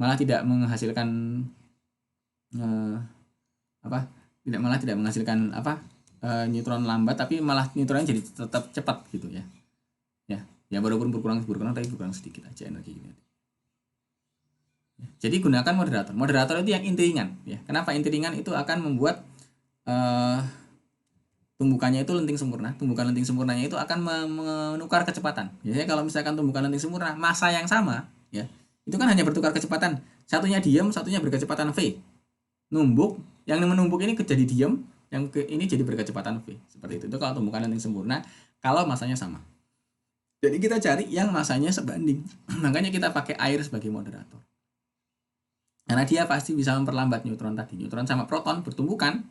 Malah tidak menghasilkan tidak menghasilkan neutron lambat, tapi malah neutronnya jadi tetap cepat gitu, ya. Ya walaupun berkurang tapi berkurang sedikit aja energi kinetik. Jadi gunakan moderator. Moderator itu yang inti ringan, ya. Kenapa inti ringan? Itu akan membuat tumbukannya itu lenting sempurna. Tumbukan lenting sempurnanya itu akan menukar kecepatan. Biasanya kalau misalkan tumbukan lenting sempurna massa yang sama, ya, itu kan hanya bertukar kecepatan. Satunya diam, satunya berkecepatan v. Numbuk, yang menumbuk ini jadi diam, yang ini jadi berkecepatan v. Seperti itu kalau tumbukan lenting sempurna, kalau massanya sama. Jadi kita cari yang massanya sebanding. Makanya kita pakai air sebagai moderator. Karena dia pasti bisa memperlambat neutron tadi. Neutron sama proton bertumbukan,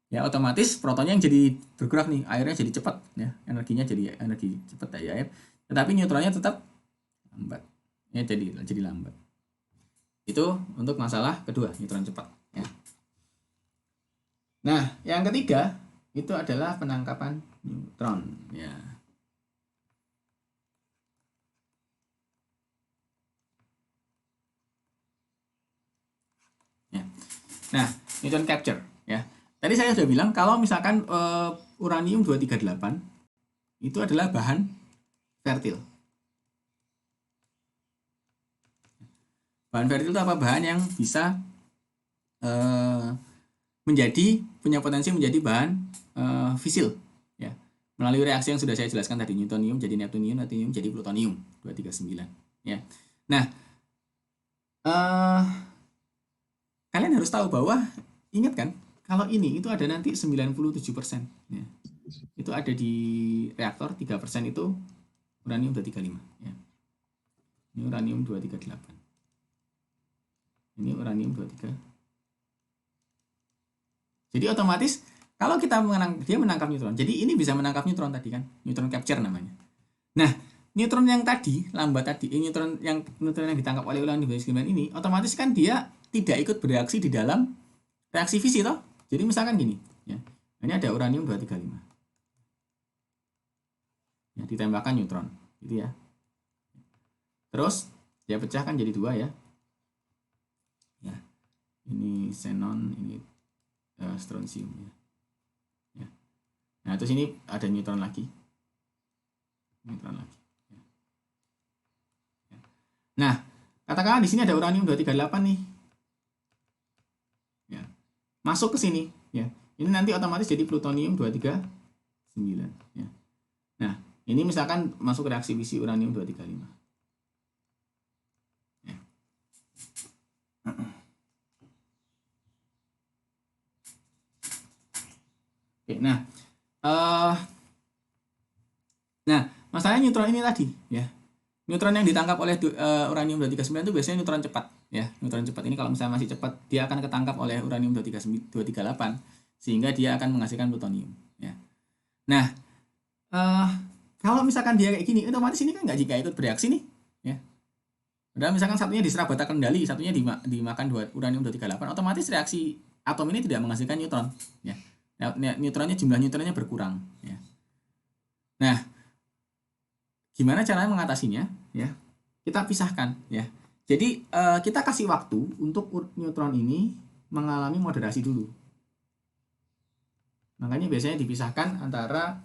ya, otomatis protonnya yang jadi bergerak nih, airnya jadi cepat, ya, energinya jadi energi cepat dari air. Tetapi neutronnya tetap lambat, ya, jadi lambat. Itu untuk masalah kedua, neutron cepat, ya. Nah, yang ketiga itu adalah penangkapan neutron, ya. Nah, neutron capture, ya. Tadi saya sudah bilang kalau misalkan uranium 238 itu adalah bahan fertil. Bahan fertil itu apa? Bahan yang bisa punya potensi menjadi bahan fisil, ya, melalui reaksi yang sudah saya jelaskan tadi, newtonium jadi neptunium, neptunium jadi plutonium 239, ya. Nah, kalian harus tahu bahwa, ingat kan, kalau ini itu ada nanti 97%, ya. Itu ada di reaktor, 3% itu uranium 235, ya. Ini uranium 238. Ini uranium 23. Jadi otomatis kalau kita dia menangkap neutron. Jadi ini bisa menangkap neutron tadi kan, neutron capture namanya. Nah, neutron yang tadi lambat tadi, neutron yang ditangkap oleh uranium 239 ini, otomatis kan dia tidak ikut bereaksi di dalam reaksi fisi toh. Jadi misalkan gini, ya. Ini ada uranium 235. Ya, ditembakkan neutron, gitu ya. Terus dia pecahkan jadi 2 ya. Ya. Ini xenon, ini strontium ya. Ya. Nah, terus ini ada neutron lagi. Neutron lagi. Ya. Ya. Nah, katakanlah di sini ada uranium 238 nih. Ya. Masuk ke sini, ya. Ini nanti otomatis jadi plutonium 239, ya. Nah, ini misalkan masuk reaksi fisi uranium 235. Ya. Oke, nah, masalahnya neutron ini tadi, ya. Neutron yang ditangkap oleh uranium 239 itu biasanya neutron cepat, ya. Neutron cepat ini kalau misalnya masih cepat, dia akan ketangkap oleh uranium 238 sehingga dia akan menghasilkan plutonium, ya. Nah, kalau misalkan dia kayak gini, otomatis ini kan nggak jika ikut bereaksi nih, ya. Padahal misalkan satunya diserap bata kendali, satunya dimakan uranium 238, otomatis reaksi atom ini tidak menghasilkan neutron, ya. Jumlah neutronnya berkurang, ya. Nah, gimana caranya mengatasinya, ya? Kita pisahkan, ya. Jadi kita kasih waktu untuk neutron ini mengalami moderasi dulu. Makanya biasanya dipisahkan antara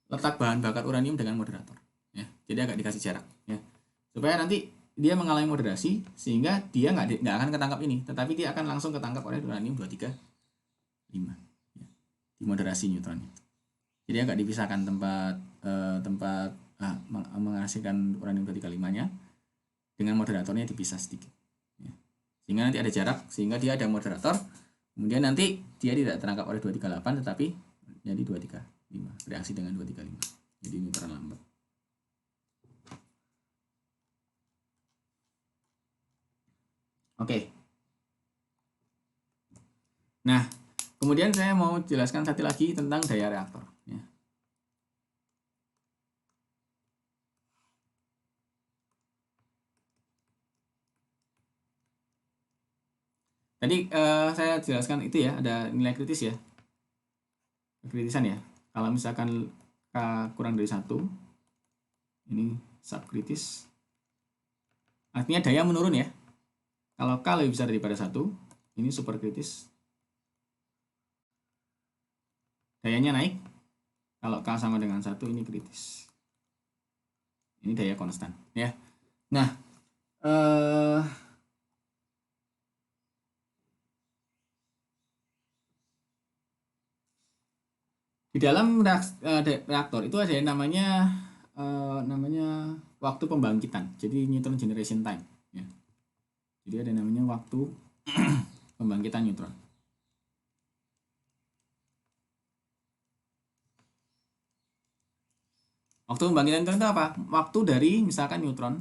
letak bahan bakar uranium dengan moderator, ya. Jadi agak dikasih jarak, ya, supaya nanti dia mengalami moderasi sehingga dia nggak akan ketangkap ini, tetapi dia akan langsung ketangkap oleh uranium 235, ya, di moderasi neutronnya. Jadi agak dipisahkan tempat menghasilkan uranium 235-nya dengan moderatornya dipisah sedikit, ya. Sehingga nanti ada jarak, sehingga dia ada moderator, kemudian nanti dia tidak terangkap oleh 238 tetapi jadi 235, bereaksi dengan 235, jadi neutron lambat. Oke. Nah, kemudian saya mau jelaskan satu lagi tentang daya reaktor, ya. Tadi saya jelaskan itu ya, ada nilai kritis ya, kritisan ya. Kalau misalkan K kurang dari 1, ini subkritis, artinya daya menurun ya. Kalau K lebih besar daripada 1, ini superkritis, dayanya naik. Kalau K sama dengan 1, ini kritis. Ini daya konstan, ya. Nah, di dalam reaktor itu ada yang namanya waktu pembangkitan. Jadi neutron generation time, ya. Jadi ada namanya waktu pembangkitan neutron. Waktu pembangkitan neutron itu apa? Waktu dari misalkan neutron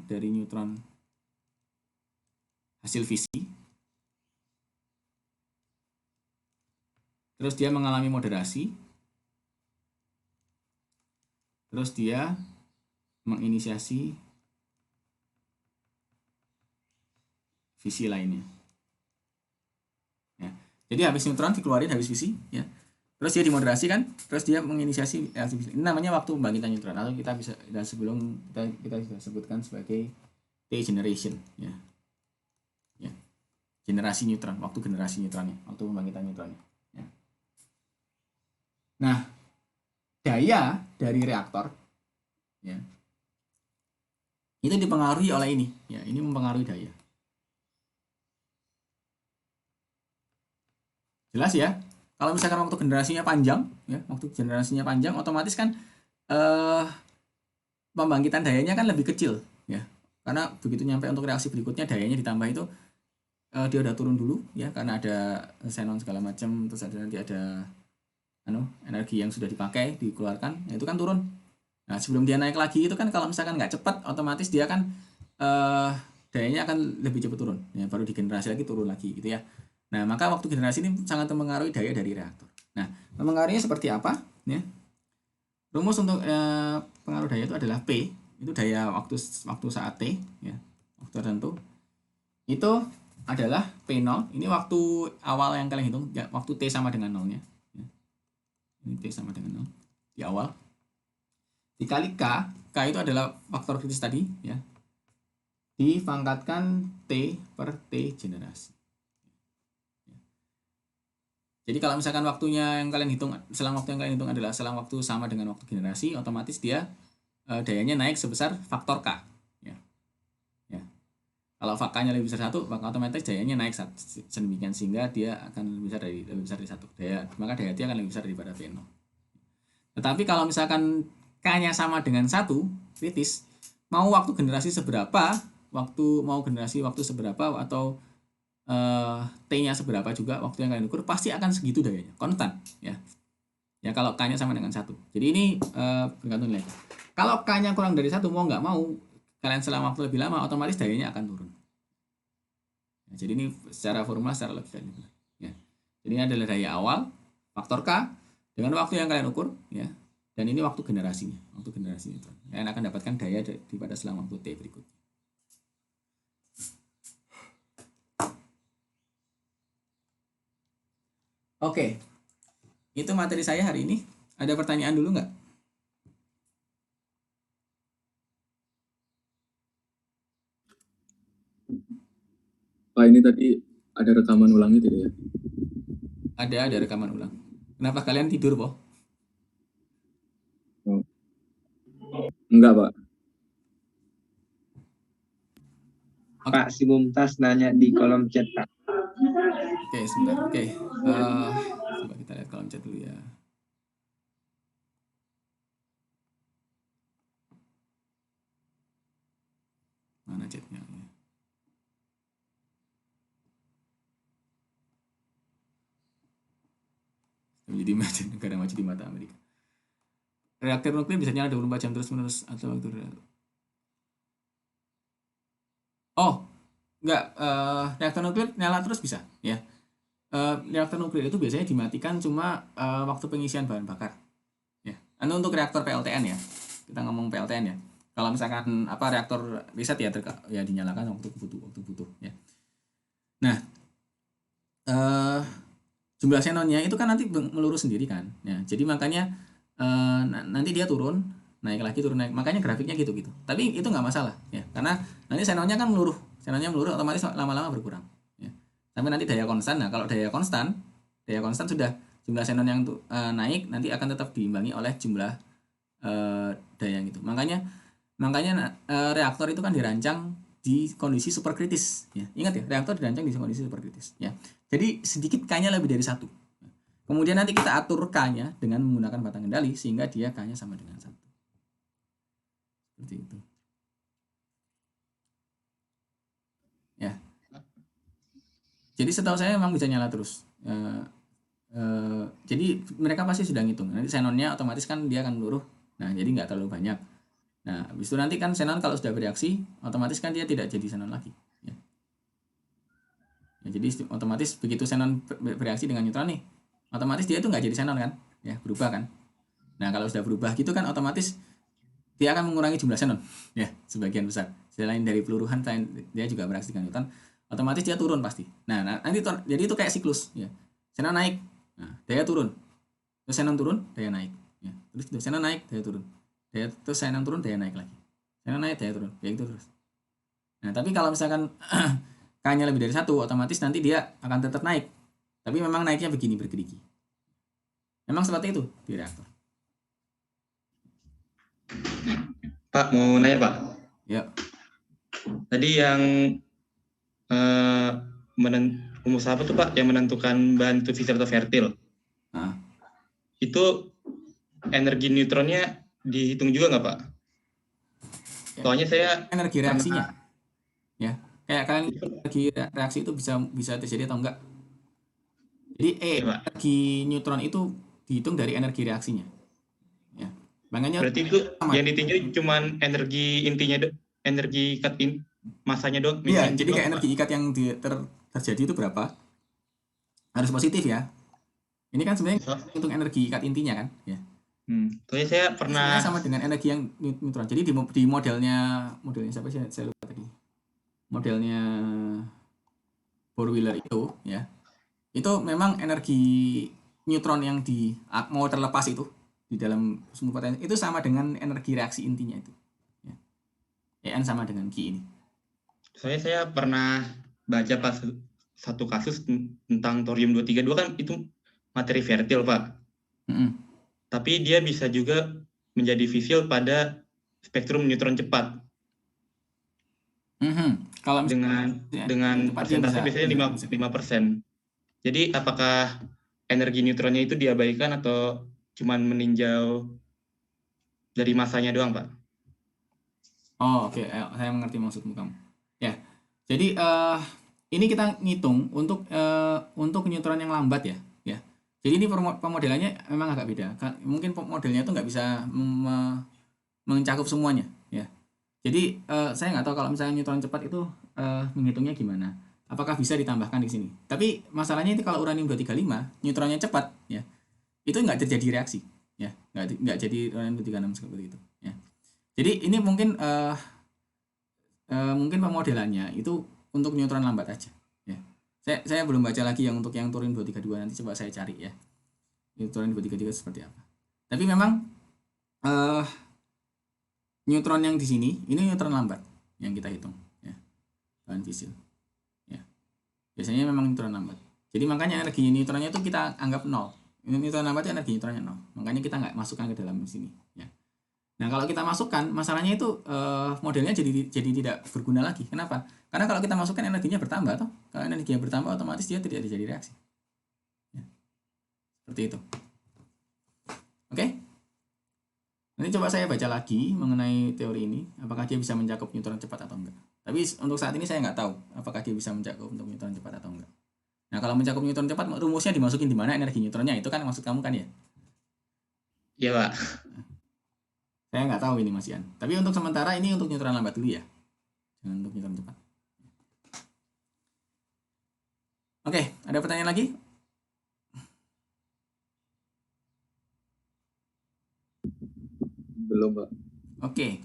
hasil fisi, terus dia mengalami moderasi, terus dia menginisiasi fisi lainnya, ya. Jadi habis neutron dikeluarin habis fisi, ya. Terus dia dimoderasi kan, terus dia menginisiasi reaksi fisi. Ini namanya waktu pembangkitan neutron, atau kita bisa kita sudah sebutkan sebagai T generation, ya. Ya. Generasi neutron, waktu generasi neutronnya, waktu pembangkitan neutronnya, ya. Nah, daya dari reaktor, ya, itu dipengaruhi oleh ini, ya. Ini mempengaruhi daya. Jelas ya? Kalau misalkan waktu generasinya panjang, ya, waktu generasinya panjang, otomatis kan pembangkitan dayanya kan lebih kecil, ya. Karena begitu nyampe untuk reaksi berikutnya dayanya ditambah itu dia udah turun dulu, ya, karena ada xenon segala macam, terus nanti ada energi yang sudah dipakai dikeluarkan, itu kan turun. Nah, sebelum dia naik lagi itu kan kalau misalkan nggak cepat, otomatis dia kan dayanya akan lebih cepat turun. Ya, baru digenerasi lagi turun lagi gitu ya. Nah, maka waktu generasi ini sangat mempengaruhi daya dari reaktor. Nah, mempengaruhinya seperti apa? Ya. Rumus untuk pengaruh daya itu adalah P, itu daya waktu saat T, ya, waktu tertentu. Itu adalah P0, ini waktu awal yang kalian hitung, ya, waktu T sama dengan 0-nya. Ya. Ini T sama dengan 0 di awal. Dikali K, K itu adalah faktor kritis tadi, ya. Dipangkatkan T per T generasi. Jadi kalau misalkan waktunya yang kalian hitung, selang waktu yang kalian hitung adalah selang waktu sama dengan waktu generasi, otomatis dia dayanya naik sebesar faktor K. Ya. Ya. Kalau K-nya lebih besar 1, maka otomatis dayanya naik sedemikian sehingga dia akan lebih besar dari 1. Maka daya dia akan lebih besar daripada V0. Tetapi kalau misalkan K-nya sama dengan 1, kritis, mau waktu generasi seberapa, waktu seberapa atau T-nya seberapa juga waktu yang kalian ukur pasti akan segitu dayanya, konstan, ya. Ya kalau K-nya sama dengan 1. Jadi ini bergantung nilai. Kalau K-nya kurang dari 1, mau nggak mau kalian selang waktu lebih lama, otomatis dayanya akan turun. Ya, jadi ini secara formula, secara logika ini. Ya. Jadi ini adalah daya awal faktor K dengan waktu yang kalian ukur, ya. Dan ini waktu generasinya, kalian akan dapatkan daya daripada selang waktu T berikutnya. Oke, itu materi saya hari ini. Ada pertanyaan dulu nggak? Pak, ini tadi ada rekaman ulangnya tidak ya? Ada rekaman ulang. Kenapa kalian tidur, Po? Oh. Enggak, Pak. Pak, si Mumtaz nanya di kolom chat, Pak. Oke, sebentar. Oke. Coba kita lihat kolom chat dulu ya. Mana chatnya? Menjadi negara maju di mata Amerika. Reaktor nuklir bisa nyala 24 jam terus-menerus atau waktu enggak, reaktor nuklir nyala terus bisa, ya. Reaktor nuklir itu biasanya dimatikan cuma waktu pengisian bahan bakar, ya. Untuk reaktor PLTN ya, kita ngomong PLTN ya. Kalau misalkan reaktor riset ya dinyalakan waktu butuh, ya. Nah, jumlah xenonnya itu kan nanti melurus sendiri kan, ya. Jadi makanya nanti dia turun, naik lagi, turun naik. Makanya grafiknya gitu. Tapi itu nggak masalah, ya. Karena nanti xenonnya kan meluruh, otomatis lama-lama berkurang, ya. Sampai nanti daya konstan. Nah, kalau daya konstan sudah jumlah xenon yang naik nanti akan tetap diimbangi oleh jumlah daya yang itu. Makanya reaktor itu kan dirancang di kondisi superkritis, ya. Ingat ya, reaktor dirancang di kondisi superkritis, ya. Jadi sedikit K-nya lebih dari 1. Kemudian nanti kita atur K-nya dengan menggunakan batang kendali sehingga dia K-nya sama dengan 1. Seperti itu. Ya. Jadi setahu saya memang bisa nyala terus. Jadi mereka pasti sudah ngitung. Nanti xenonnya otomatis kan dia akan meluruh. Nah, jadi nggak terlalu banyak. Nah, habis itu nanti kan xenon kalau sudah bereaksi, otomatis kan dia tidak jadi xenon lagi. Ya. Ya, jadi otomatis begitu xenon bereaksi dengan neutron nih, otomatis dia itu nggak jadi xenon kan, ya, berubah kan. Nah, kalau sudah berubah gitu kan otomatis dia akan mengurangi jumlah xenon, ya, sebagian besar. Selain dari peluruhan, dia juga bereaksi dengan neutron, otomatis dia turun pasti. Nah nanti jadi itu kayak siklus, ya. Xenon naik, nah, daya turun, terus xenon turun, daya naik, ya. Terus itu xenon naik, daya turun, terus xenon turun, daya naik lagi, xenon naik, daya turun, kayak gitu terus. Nah, tapi kalau misalkan K-nya lebih dari 1, otomatis nanti dia akan tetap naik. Tapi memang naiknya begini, bergerigi. Memang seperti itu di reaktor. Pak, mau nanya, Pak? Ya. Tadi yang rumus apa tuh Pak yang menentukan bahan itu fisil atau fertil? Nah, Itu energi neutronnya dihitung juga nggak Pak? ya, Soalnya saya energi reaksinya, pernah ya. Kayak kalian energi reaksi itu bisa terjadi atau enggak. Jadi ya Pak. energi neutron itu dihitung dari energi reaksinya, ya. Makanya Berarti itu sama. yang ditinjau cuman energi intinya, energi masanya doang, Iya, inti jadi doang kayak Pak. energi ikat yang terjadi itu berapa? Harus positif ya. Ini kan sebenarnya So, untuk energi ikat intinya kan, ya. soalnya saya Ini pernah, sebenarnya sama dengan energi yang neutron. Jadi di modelnya siapa sih? Saya lupa tadi. Modelnya Bohr-Wheeler itu, ya. Itu memang energi neutron yang mau terlepas itu di dalam sumbu potensi itu sama dengan energi reaksi intinya itu. Ya. En sama dengan Q ini. soalnya saya pernah baca pas satu kasus tentang thorium 232 kan itu materi fertil Pak. Mm-mm. Tapi dia bisa juga menjadi fisil pada spektrum neutron cepat Mhm. Kalau dengan misalnya cepat dia persentase biasanya bisa 5%. Jadi apakah energi neutronnya itu diabaikan atau cuman meninjau dari masanya doang, Pak? Oh, oke. Saya mengerti maksudmu kamu. Ya. Jadi ini kita ngitung untuk neutron yang lambat ya, ya. Jadi ini pemodelannya memang agak beda. Mungkin modelnya itu nggak bisa mencakup semuanya, ya. Jadi saya nggak tahu kalau misalnya neutron cepat itu menghitungnya gimana. Apakah bisa ditambahkan di sini? Tapi masalahnya itu kalau uranium 235 neutronnya cepat, ya, itu nggak terjadi reaksi, ya, nggak jadi uranium 236 seperti itu, ya. Jadi ini mungkin pemodelannya itu untuk neutron lambat aja, ya. Saya belum baca lagi yang untuk yang thorium 232, nanti coba saya cari ya. Thorium 233 seperti apa. Tapi memang neutron yang di sini ini neutron lambat yang kita hitung, ya. Bahan fisil, ya. Biasanya memang neutron lambat. Jadi makanya energi neutronnya itu kita anggap 0. Ini neutron lambat itu energi neutronnya 0. Makanya kita nggak masukkan ke dalam sini, ya. Nah, kalau kita masukkan, masalahnya itu modelnya jadi tidak berguna lagi. Kenapa? Karena kalau kita masukkan energinya bertambah, toh. Kalau energinya bertambah, otomatis dia tidak terjadi reaksi. Ya. Seperti itu. Oke? Nanti coba saya baca lagi mengenai teori ini, apakah dia bisa mencakup neutron cepat atau enggak. Tapi untuk saat ini saya nggak tahu apakah dia bisa mencakup untuk neutron cepat atau enggak. Nah, kalau mencakup neutron cepat, rumusnya dimasukin di mana energi neutronnya? Itu kan maksud kamu kan ya? Iya, Pak. Saya nggak tahu ini Mas Ian. Tapi untuk sementara ini untuk neutron lambat dulu ya. Jangan untuk neutron cepat. Oke, ada pertanyaan lagi? Belum, Pak. Oke.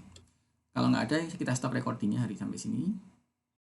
Kalau nggak ada, kita stop recordingnya hari sampai sini.